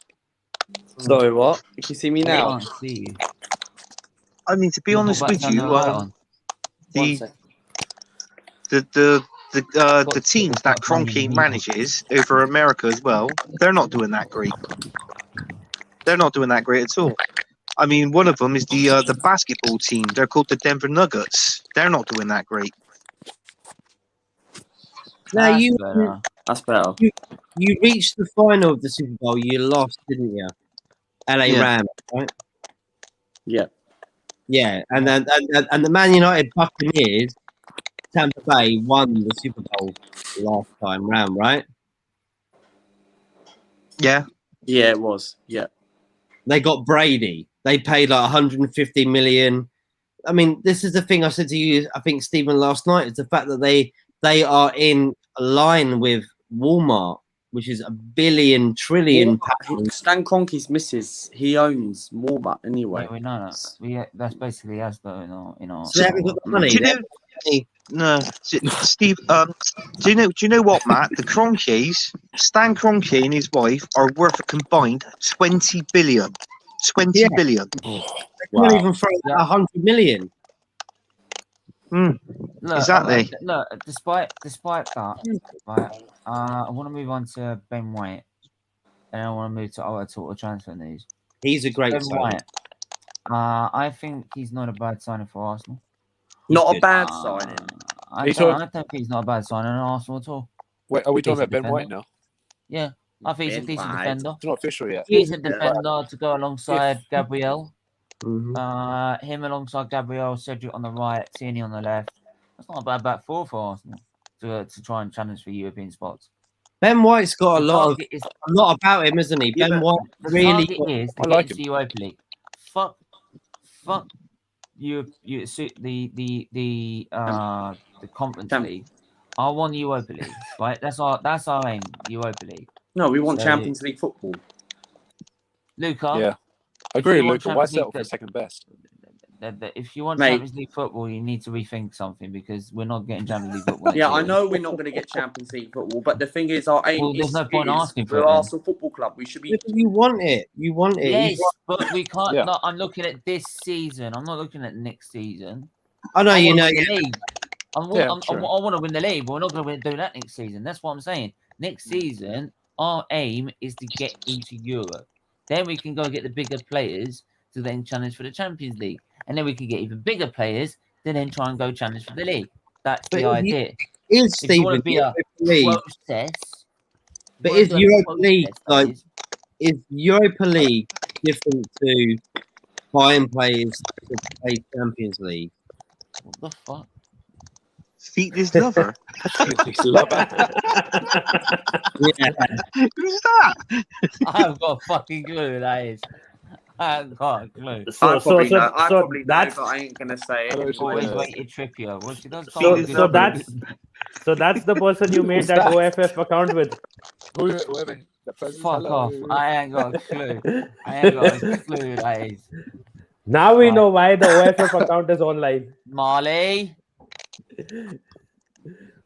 Sorry, what? You can see me
We
now.
can't see you.
I mean, to be honest with you,
One
the
sec.
the teams that Kroenke manages over America as well, they're not doing that great. They're not doing that great at all. I mean, one of them is the basketball team. They're called the Denver Nuggets. They're not doing that great.
Now
That's better.
you reached the final of the Super Bowl. You lost, didn't you? LA
Yeah.
Rams, right?
Yeah.
Yeah, and then and the Man United Buccaneers, Tampa Bay won the Super Bowl last time round, right?
Yeah.
Yeah, it was. Yeah.
They got Brady. They paid like 150 million. I mean, this is the thing I said to you, I think, Stephen, last night, is the fact that they are in line with Walmart, which is $1 trillion.
Stan Kroenke's missus, he owns Walmart anyway.
Yeah, we know that. That's basically us though in our
So they haven't got the money.
Do you know, no, Steve. Do you know what, Matt? The Kroenkes, Stan Kroenke and his wife, are worth a combined 20 billion. 20 billion.
They can't even throw out 100 million.
Look,
Exactly.
Look, despite that, right, I want to move on to Ben White, and I want to move to our total transfer news.
He's a great
Ben
signing.
White. I think he's not a bad signing for Arsenal.
Not a bad signing.
I don't think he's not a bad signing in Arsenal at all.
Wait, are we talking
Decent
about Ben White
defender.
now?
Yeah, I think he's a
Ben
decent
White.
defender.
It's not official yet.
Decent defender to go alongside Gabriel.
Mhm.
Him alongside Gabriel, Cedric on the right, Tierney on the left. That's not a bad back four for Arsenal to try and challenge for European spots.
Ben White's got a lot about him, isn't he?
Yeah,
Ben White
the
really.
target is to
I
get
like
into Europa League. Fuck you the Conference League. I want Europa League, right? That's our aim, Europa League.
No, we want
So-
Champions League football.
Luca,
Yeah. I agree
you
with
want
Luca. Why
Champions
settle
League,
for second best?
if you want
Mate.
Champions League football, you need to rethink something because we're not getting Champions League football.
Yeah,
next
I
year.
know we're not going to get Champions League football, but the thing is, our aim
Well, there's
is,
no point asking for
we're
it then.
Arsenal Football Club. We should be.
You want it. You want it.
Yes, but we can't.
Yeah.
No, I'm looking at this season. I'm not looking at next season.
I know
I
you
wanna
know.
win the league. I
true.
want to win the league, but we're not going to do that next season. That's what I'm saying. Next season, our aim is to get into Europe. Then we can go get the bigger players to then challenge for the Champions League, and then we can get even bigger players to then try and go challenge for the league. That's the idea.
Is
If you want to
Stephen
be a
League?
process,
But
you wanna
is
do a
Europa League
process,
like? Is Europa League different to buying players to play Champions League?
what the fuck?
Featley's lover.
He's love
Yeah.
Who's that?
I haven't got a fucking clue who that is. I haven't got a clue.
I probably know,
that's
but I ain't going to say it.
Always
Yeah.
rated Trippier. Well, she does come
so,
with
so
good-
that's the person you made that OFF account with.
Fuck off. I ain't got a clue. I ain't got a clue who that is.
Now we know why the OFF account is online.
Marlie.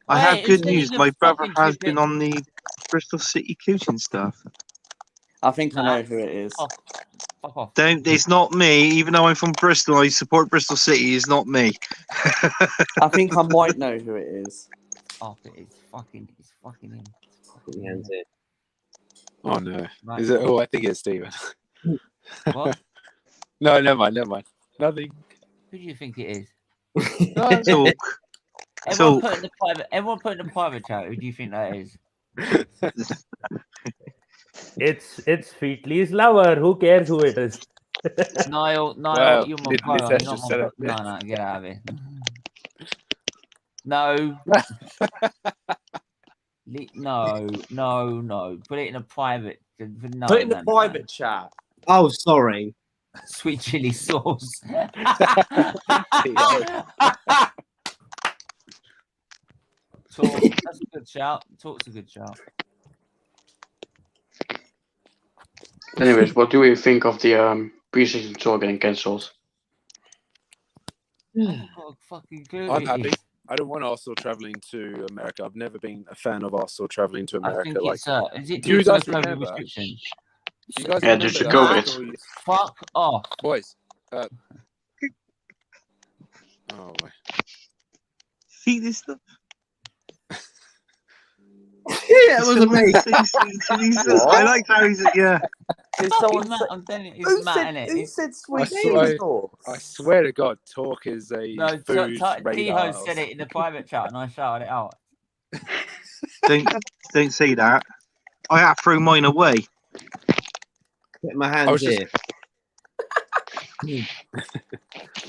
I have
Wait,
good
isn't
news.
he the
My brother
fucking
has
Trippier?
been on the Bristol City coaching staff.
I think I know who it is.
Oh, fuck off.
Don't. It's not me. Even though I'm from Bristol, I support Bristol City. It's not me.
I think I might know who it is.
Oh, it's fucking him.
Oh no.
Right.
Is it? Oh, I think it's Steven.
What?
No, never mind. Nothing.
Who do you think it is?
No,
Talk.
Everyone
Talk.
put in the private. Everyone put in the private chat. Who do you think that is?
It's Featley's lover. Who cares who it is?
Niall,
Well,
you're my
Nitesh
brother. You're not
just
my
said
bro.
it.
No, get out of here. No. No. Put it in a private. No,
Put it in the
no.
private chat.
Oh, sorry.
Sweet chili sauce. Talk. That's a good shout. Talk's a good shout.
Anyways, what do we think of the pre-season tour getting cancelled?
I haven't got a fucking clue.
I'm
It
happy.
is.
I don't want Arsenal travelling to America. I've never been a fan of Arsenal travelling to
I
America.
think
Like,
it's. Is it
do you
due to
guys
the COVID
remember?
restrictions?
do you guys
Yeah,
remember
due to
that
COVID.
Arsenal used-
Fuck off.
boys? Oh, my.
See this stuff?
Yeah, it wasn't me.
I like how he's yeah.
Did
Fucking
someone
Matt,
say,
I'm telling you,
who
it's Matt,
said,
innit?
who
It's-
said sweet
I
chili sauce?
I swear to God, talk is a
No,
food
Tiho
radar.
said it in the private chat, and I shouted it out.
Don't say that. I have thrown mine away.
Put my
I
hands
was just-
here.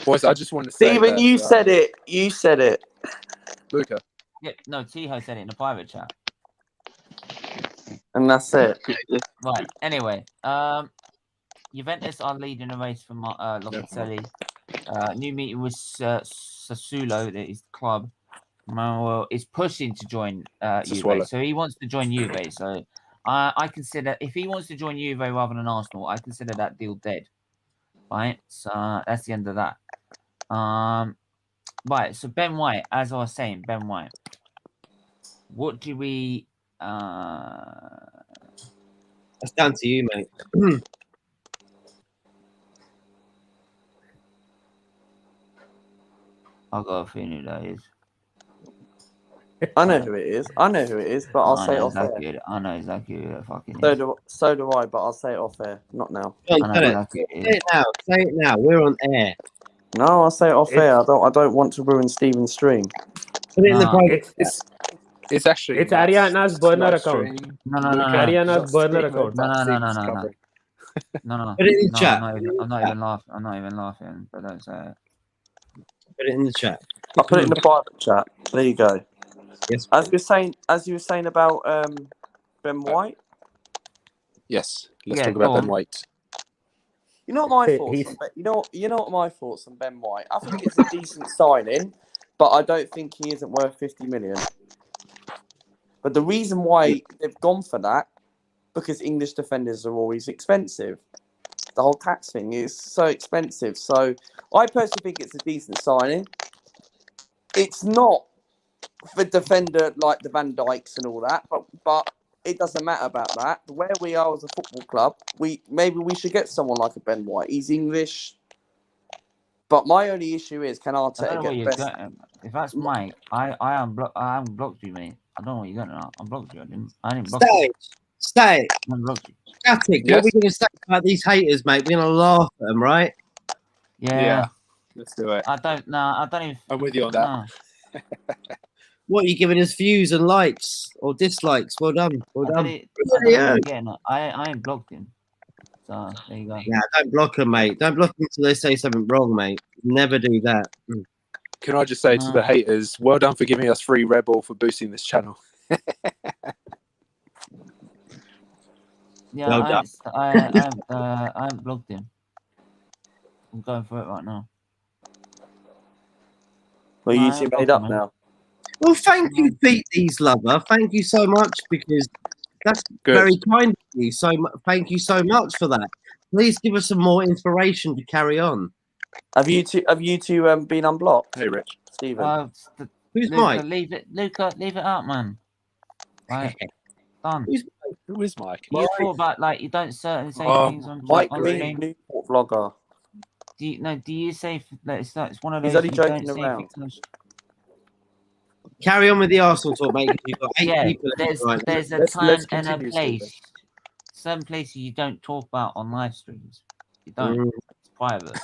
Boys, I just want to say
Steven,
that,
you said it. You said it.
Luca.
Yeah, no, Tiho said it in the private chat.
And that's it.
Right. Anyway, Juventus are leading the race for Locatelli. New meeting with Sassuolo, that is the club. Manuel is pushing to join
Sassuolo.
Juve, so he wants to join Juve. So I consider if he wants to join Juve rather than Arsenal, I consider that deal dead. Right, so that's the end of that. Right, so Ben White, as I was saying, Ben White. What do we?
That's down to you, mate.
I've got a feeling who that is.
I know who it is. But I'll say it off air.
I know exactly who that fucking
So
is.
do I, but I'll say it off air. Not now.
Go
I
on,
know
tell it.
exactly who it
Say
is.
it now. Say it now. We're on air.
No, I'll say it off air. I don't want to ruin Steven's stream.
Put it in the
Nah,
private.
It's actually
It's
not
Ariana's burner
live
account.
stream.
No.
Ariana's burner
Steven,
account.
but
No.
Steven's covering.
No.
Put it in the
No,
chat.
I'm not even laughing. I'm not even laughing. But don't say it.
Put it in the chat.
I'll put it in the private chat. There you go.
Yes.
As you were saying about Ben White.
Yes, let's
Yeah,
talk about
go
Ben
on.
White.
You know what my
Hey,
thoughts?
he's-
On you know what my thoughts on Ben White. I think it's a decent signing, but I don't think he isn't worth 50 million. But the reason why they've gone for that, because English defenders are always expensive. The whole tax thing is so expensive. So I personally think it's a decent signing. It's not for defender like the Van Dijks and all that, but it doesn't matter about that. Where we are as a football club, maybe we should get someone like a Ben White. He's English. But my only issue is, can
I don't
Arteta
know what
get
you're
best?
getting. If that's Mike, I haven't blocked you, mate. I don't know what you're getting at. I blocked you. I didn't block you.
Stay.
I didn't block you.
Static.
Yes.
What are we going to say about these haters, mate? We're going to laugh at them, right?
Yeah.
Let's do it.
I don't even.
I'm with you on that.
No.
What are you giving us views and likes or dislikes? Well done. Well
I
done.
don't know what you're getting at. I ain't blocked him. So there you go.
Yeah, don't block them, mate. Don't block them until they say something wrong, mate. Never do that.
Can I just say to
No.
the haters, well done for giving us free Red Bull for boosting this channel.
Yeah,
Well
I haven't blocked him. I'm going for it right now.
Well,
No,
you
I
two
ain't
made
blocking
up
him.
now.
Well, thank you, Featley's lover. Thank you so much because that's
Good.
very kind of you. So thank you so much for that. Please give us some more inspiration to carry on.
Have you two been unblocked,
Hey, Rich.
Stephen?
Who's
Luca,
Mike?
leave it out, man. Right, done.
Who is Mike?
You thought about like you don't say
Oh,
things on
Mike
stream.
Green, Newport vlogger.
Do you say that it's one of
He's
those
only
you don't
joking
say
around.
things on
Carry on with the Arsenal talk, mate. 'Cause you've got 8
Yeah,
people.
there's a
Let's
time and a
continue,
place. Some places you don't talk about on live streams. You don't. It's private,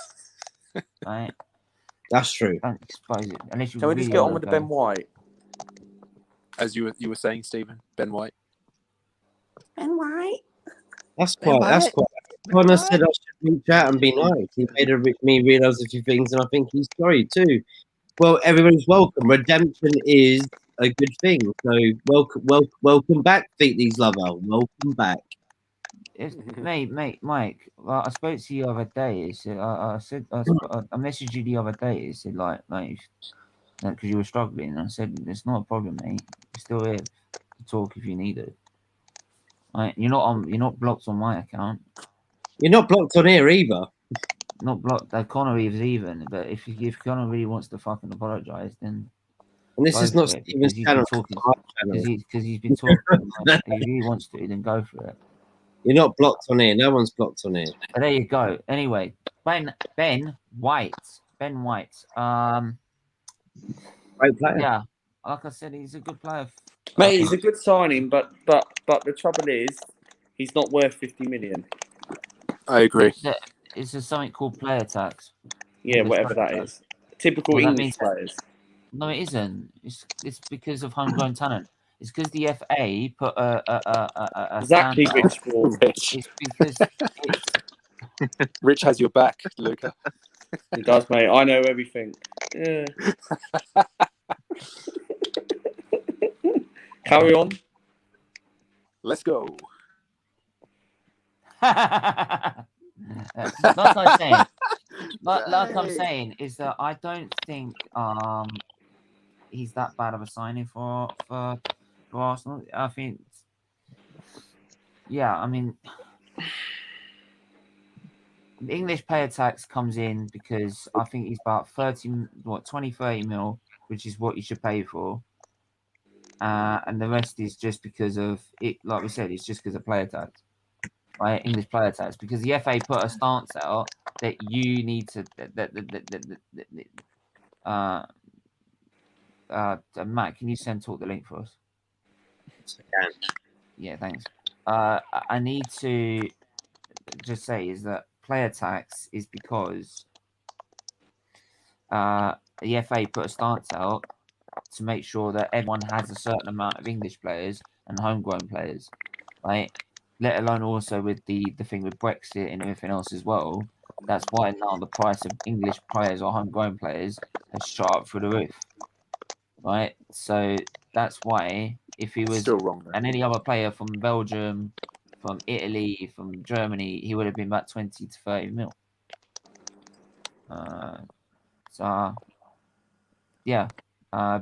right?
That's true.
Don't expose it unless you
Can we
really
just get on
wanna
with the
go.
Ben White?
As you were saying, Stephen, Ben White.
Ben White.
That's quite. Connor said I should reach out and be nice. He made me realise a few things, and I think he's sorry too. Well, everybody's welcome. Redemption is a good thing. So welcome back, Featley's lover. Welcome back.
Mate, Mike. Well, I spoke to you the other day. It said, I messaged you the other day. It said because you were struggling. I said it's not a problem, mate. You're still here to talk if you need it. Right? You're not blocked on my account.
You're not blocked on here either.
Not blocked. Connor Reeves even. But if Connor really wants to fucking apologise, then.
And this is not Steven's channel.
Because he's been talking. If he really wants to, then go for it.
You're not blocked on here. No one's blocked on here.
But there you go. Anyway, Ben White. Ben White.
Great player.
Yeah, like I said, he's a good player.
Mate, he's a good signing, but the trouble is, he's not worth 50 million.
I agree.
It's something called player tax.
Yeah, whatever that is. Typical
Well, that
English
means-
players.
No, it isn't. It's because of homegrown talent. It's because the FA put a
Exactly,
standard.
Rich Ward.
Rich.
It's because it's
Rich has your back, Luca.
He does, mate. I know everything. Yeah. Carry on.
Let's go.
like I'm saying. Like I'm saying is that I don't think he's that bad of a signing for Arsenal. I think, yeah, I mean, the English player tax comes in because I think he's about 30 mil, which is what you should pay for. And the rest is just because of it. Like we said, it's just because of player tax, right? English player tax, because the FA put a stance out that you need to Matt, can you talk the link for us? Yeah, thanks. I need to just say is that player tax is because the FA put a stance out to make sure that everyone has a certain amount of English players and homegrown players, right? Let alone also with the thing with Brexit and everything else as well. That's why now the price of English players or homegrown players has shot up through the roof, right? So that's why if he was
Still wrong, though.
and any other player from Belgium, from Italy, from Germany, he would have been about 20 to 30 mil.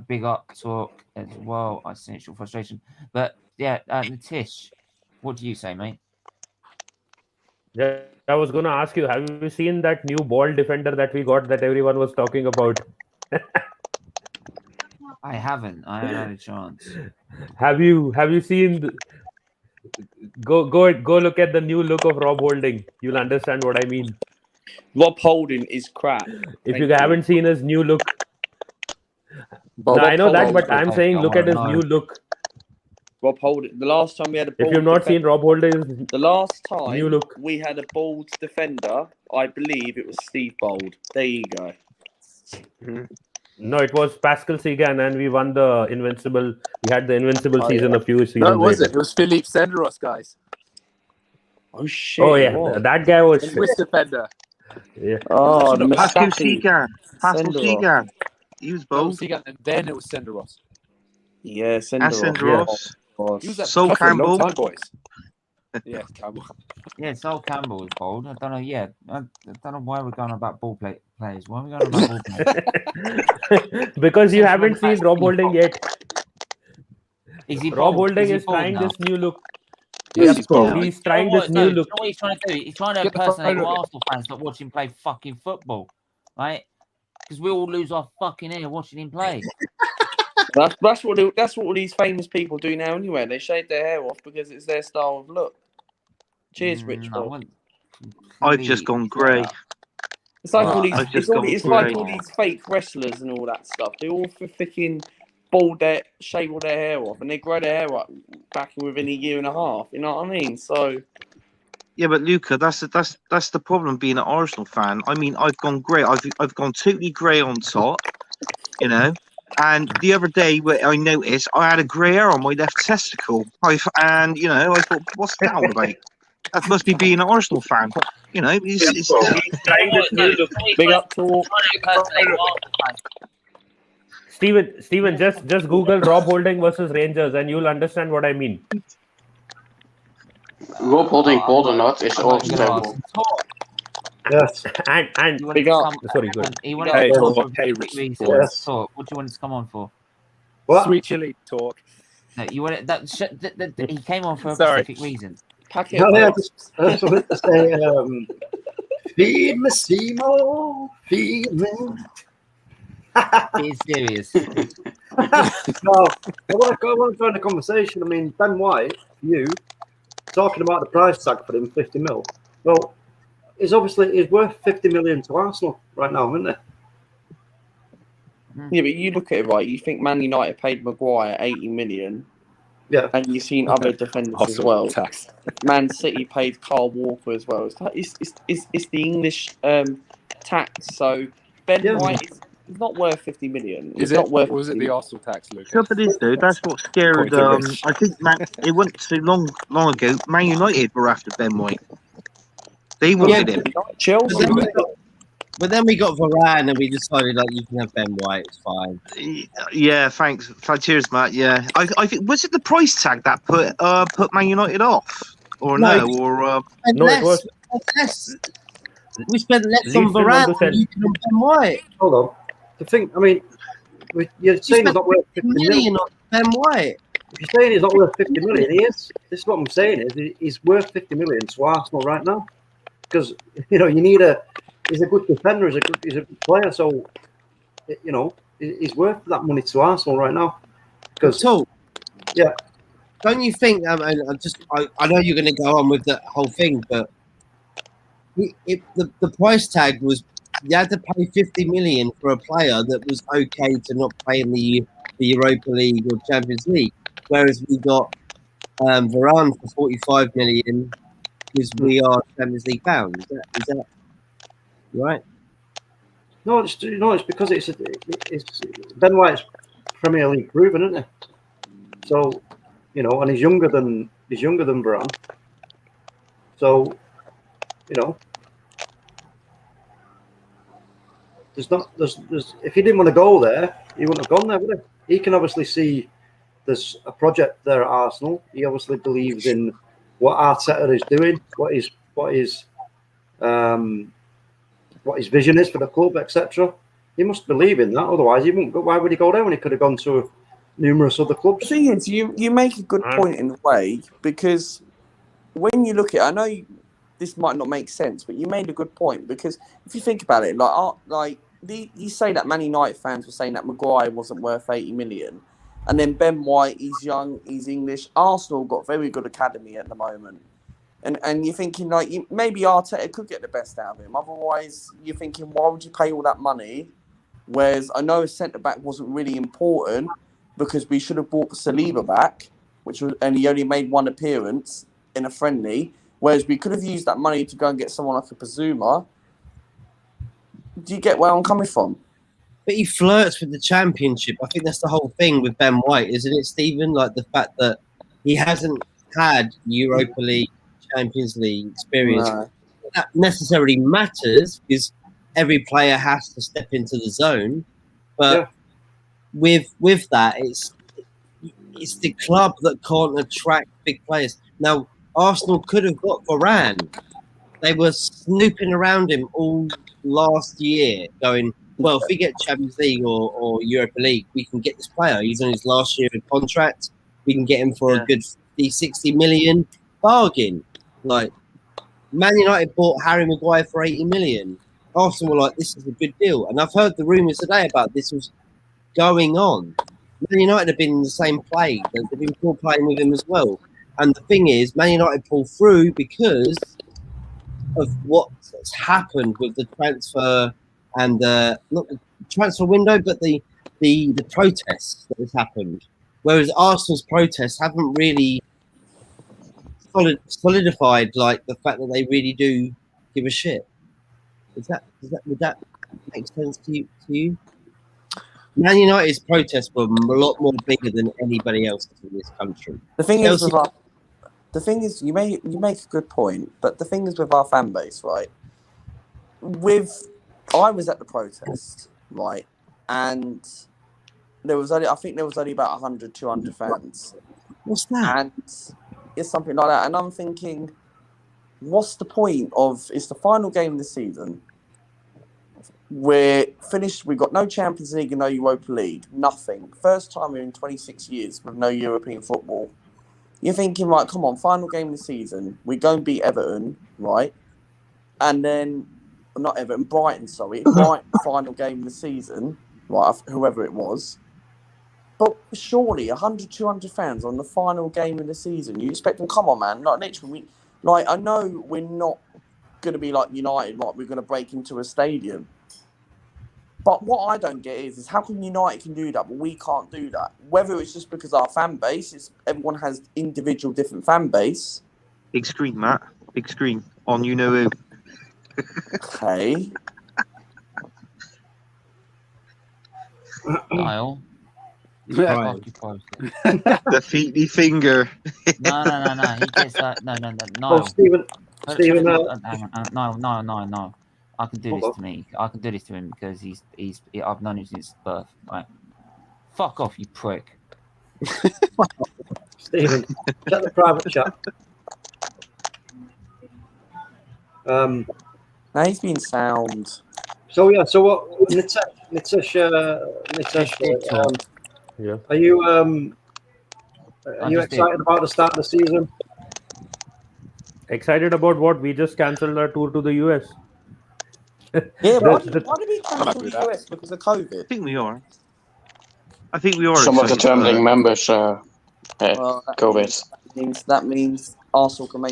Big up talk as well. I sense your frustration, but yeah, Nitish, what do you say, mate?
Yeah, I was going to ask you, have you seen that new ball defender that we got that everyone was talking about?
I haven't. I haven't had a chance.
Have you seen? Go look at the new look of Rob Holding. You'll understand what I mean.
Rob Holding is crap.
If you haven't seen his new look,
Bob,
I know that,
Holding-
but I'm saying look at his new look.
Rob Holding. The last time we had a bald
If you've not seen Rob Holding's
the last time
new look,
we had a bald defender, I believe it was Steve Bold. There you go.
no, it was Pascal Sigan, and we won the Invincible. We had the Invincible season
yeah.
a few seasons
No, it wasn't.
later.
It was Philippe Senderos, guys.
Oh shit!
Oh yeah,
what?
that guy was.
Swiss defender.
Yeah.
Oh, the
Pascal
Mustafi.
Sigan. Pascal
Senderos.
Sigan. He was
No,
bold.
Sigan, and then it was Senderos.
Yeah,
And
Senderos.
Ross.
He was at
Sol
Tottenham for a long
Campbell.
time, boys. Yeah, Campbell.
Yeah, Sol Campbell was bold. I don't know. Yeah, I don't know why we're going about ball players. Why are we going about ball players?
Because you haven't seen Rob Holding yet.
Is he
Rob
bold?
Holding
he
is
bold
trying
now?
this new look.
Yes, he's bold.
He's trying this new look.
You know what he's trying to do? He's trying to
Get the
impersonate
photo.
what Arsenal fans that watch him play fucking football, right? Because we all lose our fucking hair watching him play.
That's what all these famous people do now. Anyway, they shave their hair off because it's their style of look. Cheers, Rich.
I wouldn't
I've just gone grey.
It's like
Well,
all these.
I've just
It's, all,
gone
it's like
grey.
all these fake wrestlers and all that stuff. They all freaking shave all their hair off, and they grow their hair up back within a year and a half. You know what I mean? So
Yeah, but Luca, that's the problem being an Arsenal fan. I mean, I've gone grey. I've gone totally grey on top, you know. And the other day, where I noticed I had a grey hair on my left testicle. And you know, I thought, what's that all about? That must be being an Arsenal fan. You know, it's
Big up to
Steven, just Google Rob Holding versus Rangers, and you'll understand what I mean.
Rob Holding bought or not is also terrible.
Yes.
And
big up.
Sorry, go ahead.
He wanted
Hey,
to come on
talk.
for a
Hey,
specific reason.
yes.
Talk. What do you want him to come on for?
What? Sweet chili talk.
No, you want it, that he came on for a
Sorry.
specific reason.
Packet.
No, I just wanted to say, feed me, Seymour, feed me.
He is serious.
No, I want to join the conversation. I mean, Ben White, you talking about the price tag for him, 50 mil. Well, he's worth 50 million to Arsenal right now, isn't it?
Yeah, but you look at it right. You think Man United paid Maguire 80 million.
Yeah.
And you've seen other defenders as well.
Tax.
Man City paid Carl Walker as well. It's the English tax. So Ben White is not worth 50 million.
Is
it's not worth.
Was it the Arsenal tax, Luca?
Trouble is, though, that's what scared. I think it wasn't too long ago. Man United were after Ben White. They wanted him.
Chelsea.
But then we got Varane and we decided like you can have Ben White, it's fine.
Yeah, thanks. Cheers, Matt. Yeah, I think was it the price tag that put Man United off, or no? Or
no, it was
less. We spent less
Leeds
on
didn't want
Varane
to
than you can on Ben White.
Hold on. The thing, I mean, you're saying he's not worth 50 million
on Ben White.
If you're saying he's not worth 50 million, he is. This is what I'm saying. Is he's worth 50 million to Arsenal right now? Because you know you need he's a good defender, he's a good player, so you know he's worth that money to Arsenal right now. Because yeah,
don't you think? I know you're going to go on with the whole thing, but the price tag was you had to pay 50 million for a player that was okay to not play in the Europa League or Champions League, whereas we got Varane for 45 million because we are Champions League bound. Is that right?
No, it's because it's Ben White's Premier League proven, isn't it? So, you know, and he's younger than Varane. So, you know, there's if he didn't want to go there, he wouldn't have gone there, would he? He can obviously see there's a project there at Arsenal. He obviously believes in what Arteta is doing, what his vision is for the club, etc. He must believe in that. Otherwise, he wouldn't go. Why would he go there when he could have gone to numerous other clubs?
The thing is, you make a good point in a way, because when you look at it, I know this might not make sense, but you made a good point, because if you think about it, you say that Man United fans were saying that Maguire wasn't worth 80 million, and then Ben White, he's young, he's English. Arsenal got very good academy at the moment. And you're thinking, maybe Arteta could get the best out of him. Otherwise, you're thinking, why would you pay all that money? Whereas I know a centre-back wasn't really important because we should have brought Saliba back, and he only made one appearance in a friendly. Whereas we could have used that money to go and get someone like a Bazuma. Do you get where I'm coming from?
But he flirts with the Championship. I think that's the whole thing with Ben White, isn't it, Stephen? Like the fact that he hasn't had Europa League, Champions League experience.
No.
That necessarily matters because every player has to step into the zone. But with that, it's the club that can't attract big players. Now, Arsenal could have got Varane. They were snooping around him all last year, going, well, if we get Champions League or Europa League, we can get this player. He's on his last year of contract. We can get him for a good 50, 60 million bargain. Like, Man United bought Harry Maguire for 80 million. Arsenal were like, this is a good deal. And I've heard the rumours today about this was going on. Man United have been in the same play. They've been playing with him as well. And the thing is, Man United pulled through because of what's happened with the transfer and not the transfer window, but the protests that has happened. Whereas Arsenal's protests haven't really solidified like the fact that they really do give a shit. Would that make sense to you? Man United's protests were a lot more bigger than anybody else's in this country.
The thing
Chelsea-
is, the thing is, you make a good point, but the thing is with our fan base, right? I was at the protest, right, and I think there was only about 100, 200 fans.
What's that?
And it's something like that. And I'm thinking, what's the point of? It's the final game of the season. We're finished. We've got no Champions League and no Europa League. Nothing. First time in 26 years with no European football. You're thinking, right, come on, final game of the season. We go and beat Everton, right? And then, not Everton, Brighton, sorry. Brighton, final game of the season, right, whoever it was. But surely 100, 200 fans on the final game of the season, you expect them, come on, man. Like, literally, I know we're not going to be like United, like, we're going to break into a stadium. But what I don't get is how come United can do that, but we can't do that? Whether it's just because our fan base, everyone has individual different fan base.
Big screen, Matt. Big screen on you know who.
Okay.
Niall.
Right.
The Featley finger.
No. He gets that. No.
Oh, Steven.
No. I can do this to me. I can do this to him because I've known him since birth. Right. Fuck off, you prick.
Steven, check the private chat.
Now he's been sound.
So what? Nitesh,
Yeah.
are you excited about the start of the season?
Excited about what? We just cancelled our tour to the US.
Yeah, why did we cancel the US? Because of COVID?
I think we are.
Some of the trembling members had
Well,
COVID.
that means Arsenal can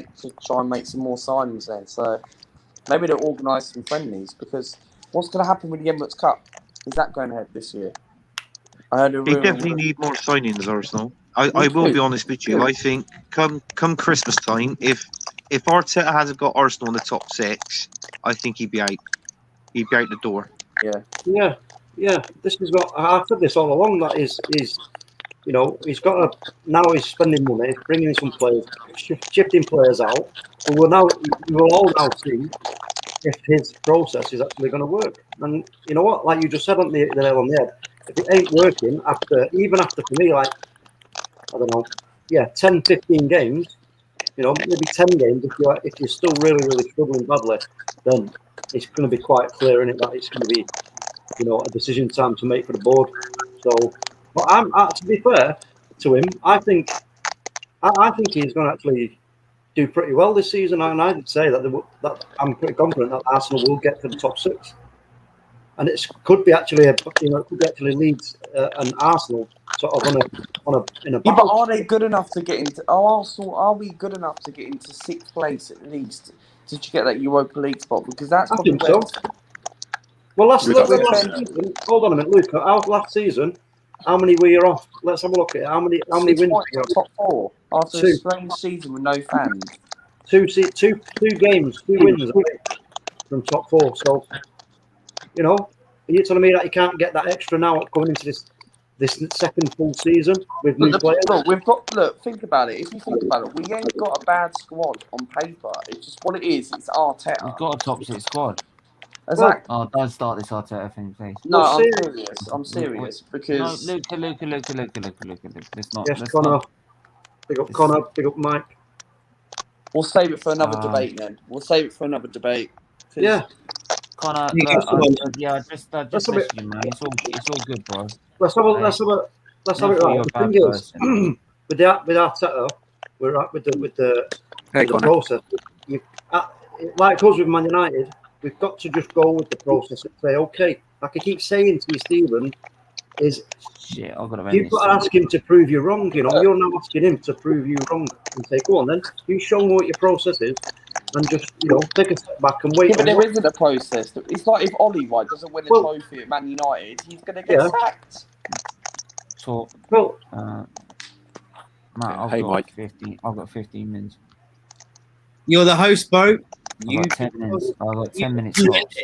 try and make some more signings then. So maybe they'll organise some friendlies, because what's going to happen with the Emirates Cup? Is that going ahead this year? I heard a
They
rumour.
definitely need more signings, Arsenal. I will be honest with you. I think come Christmas time, if Arteta hasn't got Arsenal in the top 6, I think he'd be out. He'd be out the door.
Yeah. This is what I've said this all along. That is, you know, he's got to now. He's spending money, bringing in some players, shifting players out. And we will all now see if his process is actually going to work. And you know what? Like you just said on the nail on the head. If it ain't working after for me, like I don't know, 10, 15 games. You know, maybe 10 games. If you're still really, really struggling badly, then it's going to be quite clear in it that it's going to be, you know, a decision time to make for the board. So, but to be fair to him, I think he's going to actually do pretty well this season, and I'd say that I'm pretty confident that Arsenal will get to the top 6, and it could be actually Leeds and Arsenal sort of in a battle.
Yeah, but are they good enough to get into? Arsenal, are we good enough to get into 6th place at least? Did you get that Europa League spot? Because that's
I
probably
think so. Well, last season, hold on a minute, Luca. Last season, how many were you off? Let's have a look at it. How many wins?
Top 4 after a strange season with no fans.
Two games, 2 wins from top 4. So, you know, are you telling me that you can't get that extra now going into this second full season with new players?
Look, think about it. If you think about it, we ain't got a bad squad on paper. It's just what it is. It's Arteta.
We've got a top 6 squad.
Exactly.
Oh, don't start this Arteta thing, please.
No, I'm serious because...
No, Luca. Let's not.
Yes, Connor. Big up Connor. Big up Mike.
We'll save it for another debate then. We'll save it for another debate.
Yeah.
Connor, just message him, man. It's all good, bro.
Let's have it right. The thing is, with Arteta, we're right with the process. Like us with Man United, we've got to just go with the process and say, okay. Like I keep saying to you, Stephen,
shit. I've got to.
You've got to ask him to prove you wrong. You know, you're now asking him to prove you wrong and say, go on, then you show me what your process is. And just, you know, take a step back and wait.
Yeah, but there isn't a process. It's like if Ollie White doesn't win a trophy at Man United, he's going to get sacked.
So, Matt, I've got 15 minutes.
You're the host, bro.
I've got 10 minutes. I've got 10 minutes
you
tops.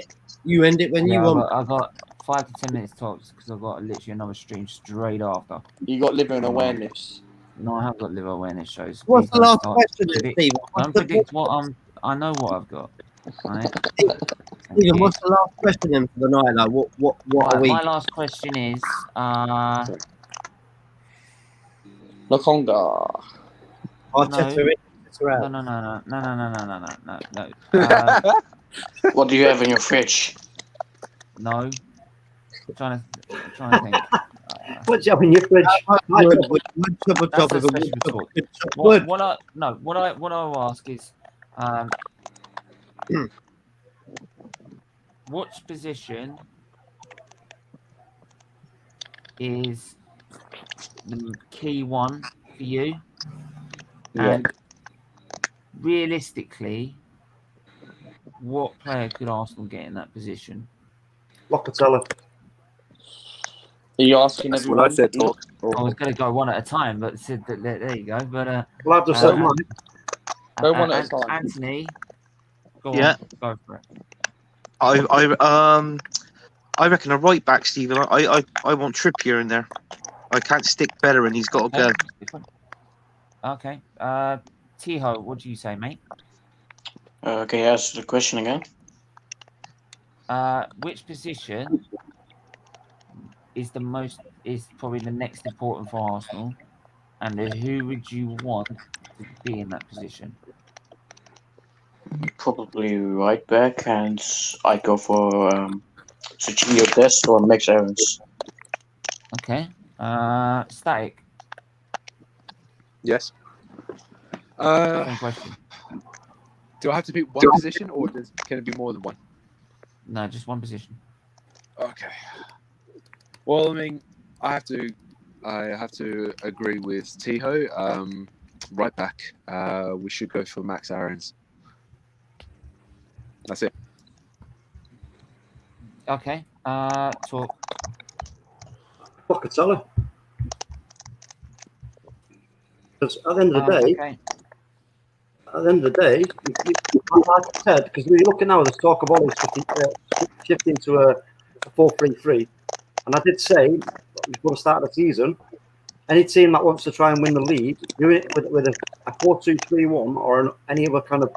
You end it when you want.
I've got 5 to 10 minutes tops because I've got literally another stream straight after.
You got liver and awareness.
No, I have got liver awareness shows.
What's
Please
the last
don't
question, then, Steve?
Don't predict what I know what I've got. Right?
Stephen, what's the last question then for the night? Like, what
Right,
are we?
my last question is
Lokonga.
Arteta
no.
What do you have in your fridge?
No. I'm trying to think.
What do you have in your fridge?
That's a special talk. What I ask is, which position is the key one for you?
Yeah.
And realistically, what player could Arsenal get in that position?
Locatelli.
Are you asking
That's
everyone?
what I said, talk.
I was going to go one at a time, but said that there you go. But
Well, I've just said mine.
Go one at a time.
Anthony, go on,
Yeah.
go for it.
I reckon a right back, Stephen. I want Trippier in there. I can't stick better, and he's got to go.
Okay. Tycho, what do you say, mate?
Can you ask the question again?
Which position is probably the next important for Arsenal, and who would you want to be in that position?
Probably right back, and I go for Sergio Dest or Max Evans.
Okay. Static.
Yes.
Same question.
Do I have to pick one position, or can it be more than one?
No, just one position.
Okay. Well, I mean, I have to agree with Tycho. Right back. We should go for Max Aarons. That's it.
Okay. Talk.
Locatelli. Because at the end of the day,
Okay.
like I said, because we're looking now, there's talk of always shifting to a 4-3-3. And I did say, before the start of the season, any team that wants to try and win the league, do it with a 4-2-3-1 or any other kind of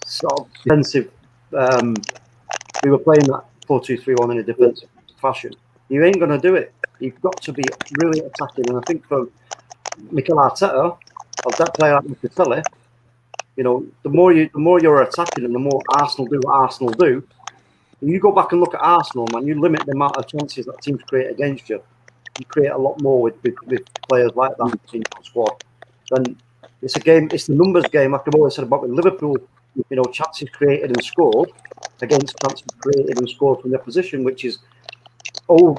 sort of defensive. We were playing that 4-2-3-1 in a defensive fashion. You ain't going to do it. You've got to be really attacking. And I think for Mikel Arteta, or that player like Locatelli, you know, the more you're attacking and the more Arsenal do what Arsenal do, when you go back and look at Arsenal, man, you limit the amount of chances that teams create against you. You create a lot more with players like that in your squad. Then it's a game. It's the numbers game, like I've always said about with Liverpool. You know, chances created and scored against chances created and scored from the opposition, which is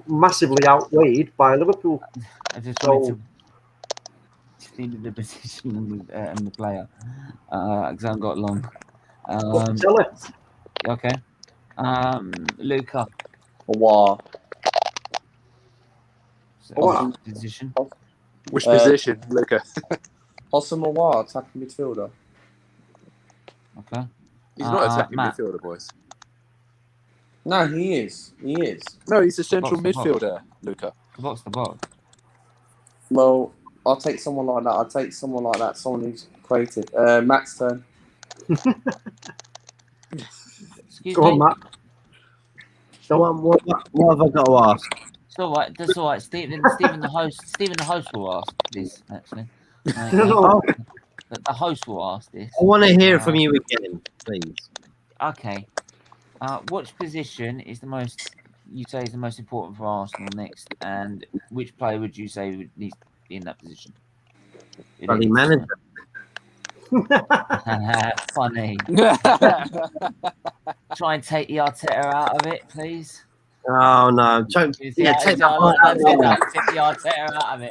massively outweighed by Liverpool.
I just wanted to see the position and the player because I haven't got long. Okay. Luca.
Wow.
So, position.
Which position, Luca?
Osamawa, attacking midfielder.
Okay.
He's not attacking
Matt.
midfielder, boys.
No, he is. He is.
No, he's a central
Box to
midfielder, Luca.
Box to box.
Well, I'll take someone like that. Someone who's creative. Matt's turn.
Excuse
Go
me.
on, Matt.
So what have I got to ask?
It's all right. That's all right. Stephen the host will ask this actually. The host will ask this.
I want to hear from you again, please.
Okay. Which position is the most important for Arsenal next, and which player would you say would need to be in that position?
Bloody manager.
Funny. Try and take the Arteta out of it, please.
Oh no! Take
Take the Arteta out of it.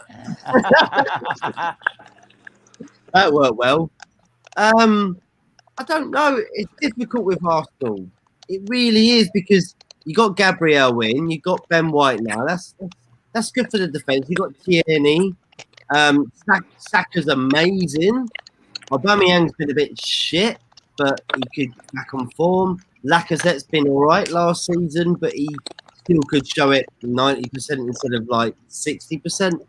That worked well. I don't know. It's difficult with Arsenal. It really is because you got Gabriel in, you got Ben White now. That's good for the defense. You got Tierney. Saka's amazing. Aubameyang's been a bit shit. but he could get back on form. Lacazette's been all right last season, but he still could show it 90% instead of like 60%.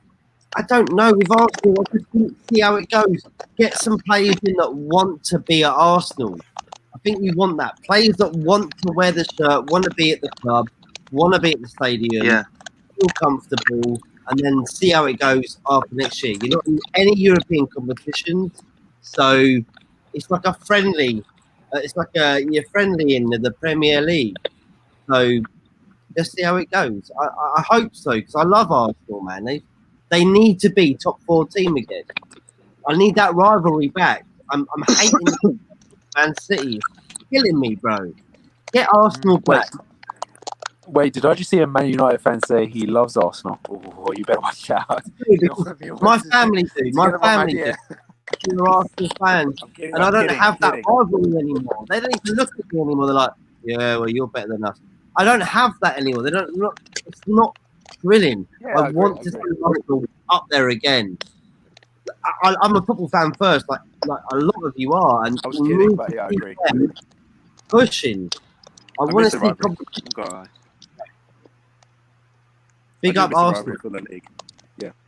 I don't know. With Arsenal, I just see how it goes. Get some players in that want to be at Arsenal. I think we want that. Players that want to wear the shirt, want to be at the club, want to be at the stadium, feel comfortable, and then see how it goes after next year. You're not in any European competitions, so it's like a friendly. You're friendly in the Premier League. So let's see how it goes. I hope so, because I love Arsenal, man. They need to be top 4 team again. I need that rivalry back. I'm hating Man City. It's killing me, bro. Get Arsenal back.
Wait, did I just see a Man United fan say he loves Arsenal? Oh, you better watch out.
My family do. My family do. You're Arsenal fans. And I don't have that rivalry anymore. They don't even look at me anymore. They're like, yeah, well, you're better than us. I don't have that anymore. It's not thrilling.
Yeah,
I want to see Arsenal up there again. I'm a football fan first, like a lot of you are, and
I was kidding, but yeah, I agree.
Pushing. I want to see competition. Big up Arsenal
for the league.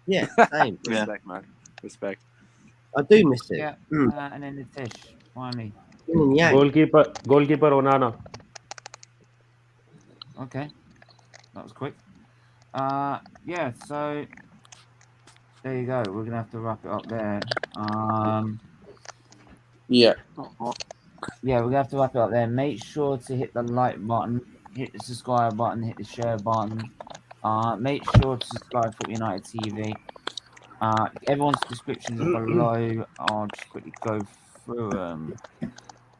Yeah, same.
Respect, man. Respect.
I do miss it.
Yeah, and then the Tish, finally.
Goalkeeper Onana.
Okay, that was quick. Yeah, so there you go. We're gonna have to wrap it up there.
Yeah.
Yeah, we're gonna have to wrap it up there. Make sure to hit the like button, hit the subscribe button, hit the share button. Make sure to subscribe for United TV. Everyone's descriptions are below. I'll just quickly go through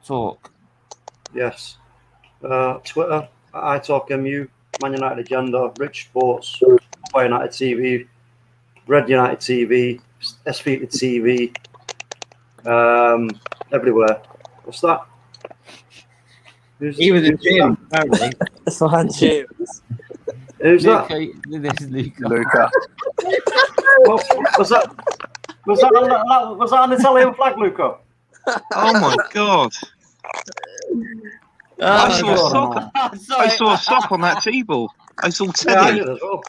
talk.
Yes. Twitter, iTalkMU, Man United Agenda, Rich Sports, United TV, Red United TV, SFeatleyTV, everywhere. What's that?
Even the gym, apparently.
It's not gym.
Who's
Luca,
that?
this is Luca.
Luca.
Was that an Italian flag, Luca?
Oh my god! I saw a sock on that table. I saw
Yeah, I
Teddy.
did as well.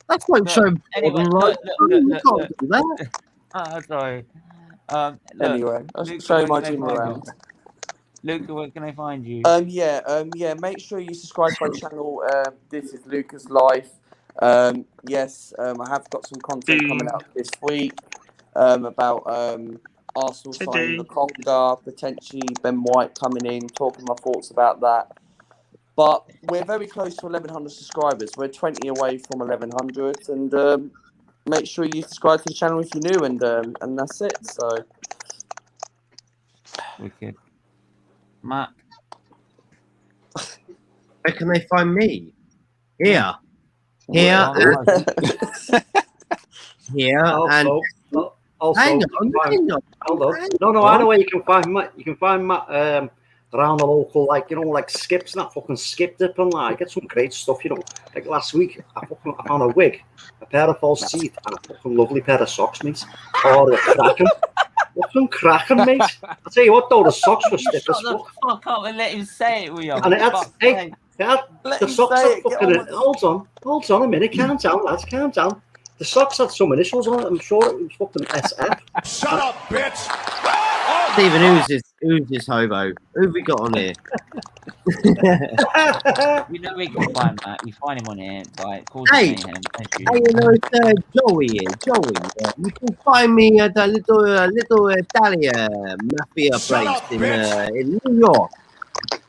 That's like so.
Anyway,
Right? You can't do that.
Sorry.
Anyway, I'll
Luca,
show
where
my
can I
gym
find
around.
you? Luca, where can I find you?
Yeah. Make sure you subscribe to my channel. This is Luca's Life. Yes, I have got some content coming out this week about Arsenal signing Lokonga, potentially Ben White coming in, talking my thoughts about that. But we're very close to 1,100 subscribers. We're 20 away from 1,100, and make sure you subscribe to the channel if you're new, and that's it. So,
Wicked. Matt.
Where can they find me? Here, here, and
Also,
hang on.
hold on. No, I know where you can find Matt. You can find Matt around the local, like skips and that fucking skip dip and that. I get some great stuff, Like last week, I found a wig, a pair of false teeth, and a fucking lovely pair of socks, mate. Oh, they're cracking. Fucking cracking, mate. I tell you what, though, the socks were stiff as fuck.
Fuck up and let him say it, will you?
And it had, the socks had fucking. Hold on a minute. Calm down, lads. Calm down. The socks had some initials on it. I'm sure it was fucking SF.
Shut up, bitch!
Stephen, who's this hobo? Who have we got on here?
You know we can find Matt. You find him on here. Like,
Hey, it's Joey here. Joey, you can find me at a little Italian mafia place in New York.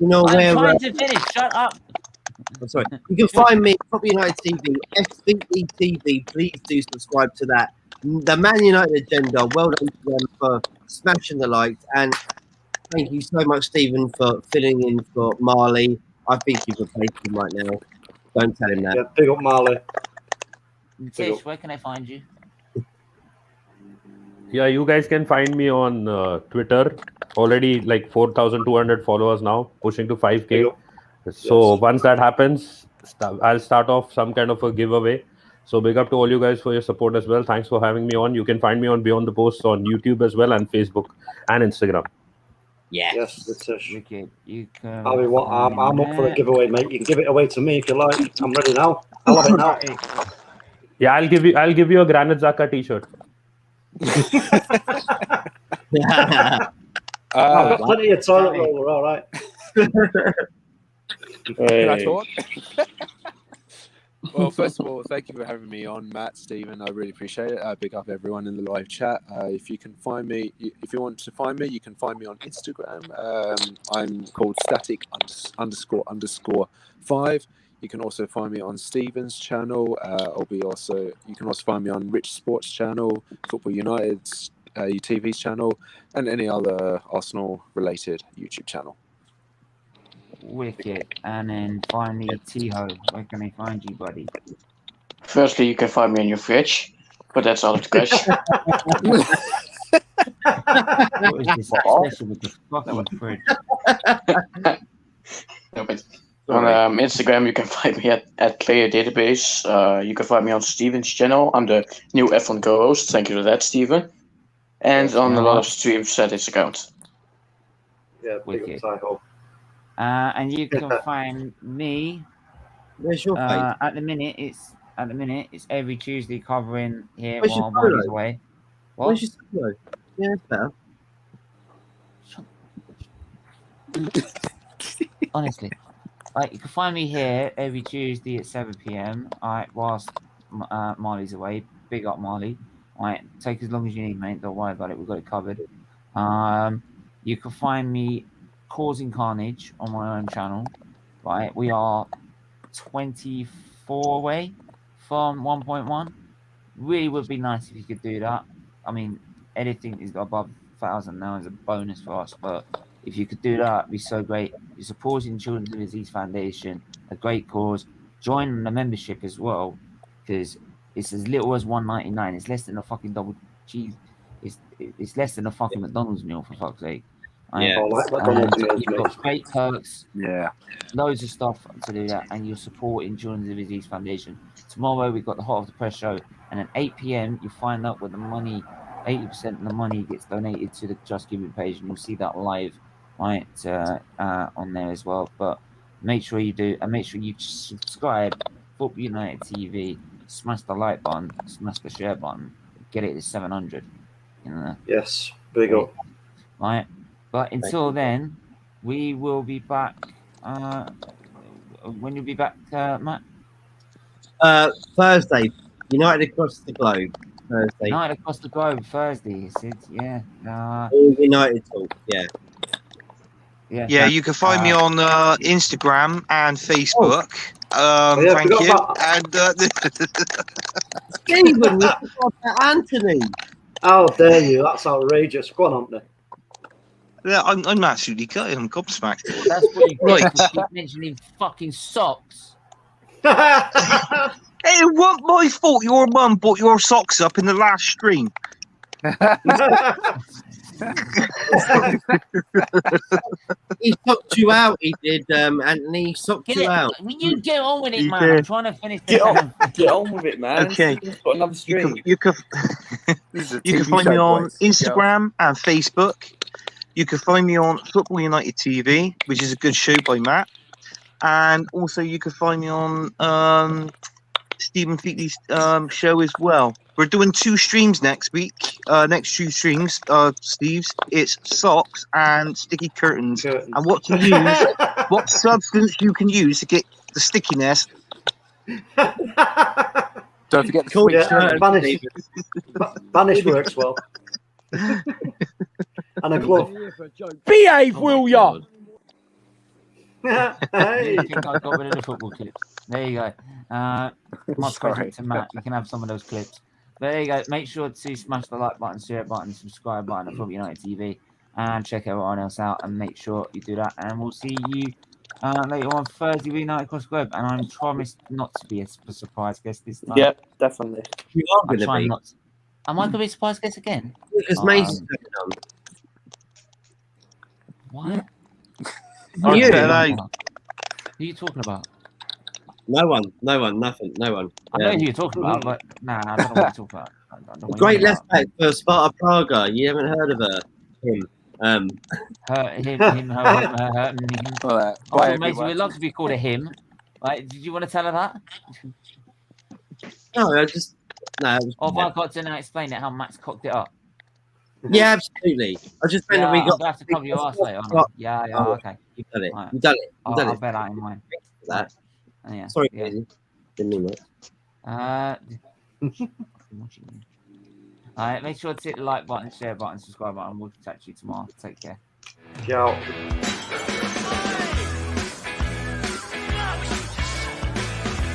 You know
I'm
where?
trying to finish. Shut up.
I'm sorry. You can find me From Your No.1 TV, SFeatleyTV. Please do subscribe to that. The Man United Agenda. Well done to them for smashing the likes, and thank you so much, Stephen, for filling in for Marlie. I think you've replaced him right now. Don't tell him that.
Yeah, big up Marlie.
Tish, where can I find you?
Yeah, you guys can find me on Twitter. Already like 4,200 followers now, pushing to 5K. So once that happens, I'll start off some kind of a giveaway. So big up to all you guys for your support as well. Thanks for having me on. You can find me on Beyond the Posts on YouTube as well, and Facebook and Instagram.
Yes.
Yes, British.
Wicked. You can.
I mean, what? I'm
find
up for a
that.
giveaway, mate. You can give it away to me if you like. I'm ready now. I'll have it now.
Yeah, I'll give you a Granit Xhaka t-shirt.
I've got plenty of toilet roller. All right.
Can I talk? Well, first of all, thank you for having me on, Matt, Steven. I really appreciate it. Big up everyone in the live chat. If you can find me, if you want to find me, you can find me on Instagram. I'm called static__5. You can also find me on Steven's channel. You can also find me on Rich Sports channel, Football United's TV's channel, and any other Arsenal-related YouTube channel.
Wicked. And then finally, Tycho. Where can they find you, buddy?
Firstly, you can find me in your fridge, but that's out of the question.
What is this obsession with this fucking fridge?
No, but on Instagram, you can find me at Player Database. You can find me on Steven's channel. I'm the new F1 co-host. Thank you for that, Steven. And on a lot of streams at his account.
Yeah, big up Tycho.
And you can find me.
Where's your page?
At the minute, it's every Tuesday covering here
Where's
while
your photo?
Marlie's away. What?
Where's your photo? Yeah, it's better.
Honestly, like you can find me here every Tuesday at 7 p.m. Whilst Marlie's away. Big up Marlie. Take as long as you need, mate. Don't worry about it. We've got it covered. You can find me causing carnage on my own channel. Right, we are 24 away from 1.1. Really would be nice if you could do that. I mean, anything is above 1,000 now is a bonus for us, but if you could do that, it'd be so great. You're supporting Children's Disease Foundation, a great cause. Join the membership as well, because it's as little as $1.99. It's less than a fucking double cheese. It's less than a fucking McDonald's meal, for fuck's sake.
Yeah.
You've got great perks.
Yeah.
Loads of stuff to do that, and you're supporting Children's Disease Foundation. Tomorrow we've got the Hot of the Press show, and at 8 p.m. you find out where the money, 80% of the money gets donated to the Just Giving page, and you'll see that live, on there as well. But make sure you do, and make sure you subscribe. Football United TV. Smash the like button, smash the share button, get it to 700.
Yes, big up.
Right. But until then, we will be back. When you'll be back, Matt?
Thursday. United across the globe. Thursday.
United across the globe, Thursday, Sid. Yeah.
All United talk. Yeah.
Yeah, you can find me on Instagram and Facebook. Thank you. And
Steven, you forgot about Anthony.
How dare you? That's outrageous. Go on, Anthony.
Yeah, I'm absolutely gutted. I'm gobsmacked.
That's what you right. Keep mentioning fucking socks.
It wasn't my fault your mum bought your socks up in the last stream.
He socked you out, he did, Anthony. He socked you out.
Will you get on with it, man? I'm trying to finish this.
Get on with it, man.
Okay.
Got another stream.
You can find me on Instagram and Facebook. You can find me on Football United TV, which is a good show by Matt. And also you can find me on Steven Featley's show as well. We're doing 2 streams next week. Next 2 streams, Steve's. It's socks and sticky curtains. And what to use, what substance you can use to get the stickiness.
Don't forget the
Banish works well. And a glove.
Behave, will ya?
Hey. I think I got rid of the football clips. There you go. My present to Matt. You can have some of those clips. But there you go. Make sure to smash the like button, share button, subscribe button at From Your No.1 TV, and check everyone else out. And make sure you do that. And we'll see you later on Thursday with United across the globe. And I promise not to be a surprise guest this time.
Yeah, definitely.
You are going to be.
Am I going to be a surprise guest again?
Because Mason's going on.
What?
Who are
you talking about?
No one, nothing, no one.
I know who you're talking about, but nah, I don't know what you're talking about.
Great left back for Sparta Praga. You haven't heard of him?
Hurt him, her.
All right.
Oh,
Bye,
Maisie,
everyone.
we'd love to be called a him. Right? Did you want to tell her that?
No, I just no.
Or have I got to now explain it how Max cocked it up?
Yeah, absolutely. I just meant
Yeah,
that we
I'm
got.
gonna have to cover your ass later.
got-
Yeah,
Oh,
okay.
You've done it.
Right.
You've done it. You've done
I'll
it.
bear that in mind.
Thanks for that.
Oh, yeah.
Sorry,
Yeah.
Maisie. Didn't mean that.
Alright, make sure to hit the like button, share button, subscribe button. We'll catch you tomorrow. Take care.
Ciao.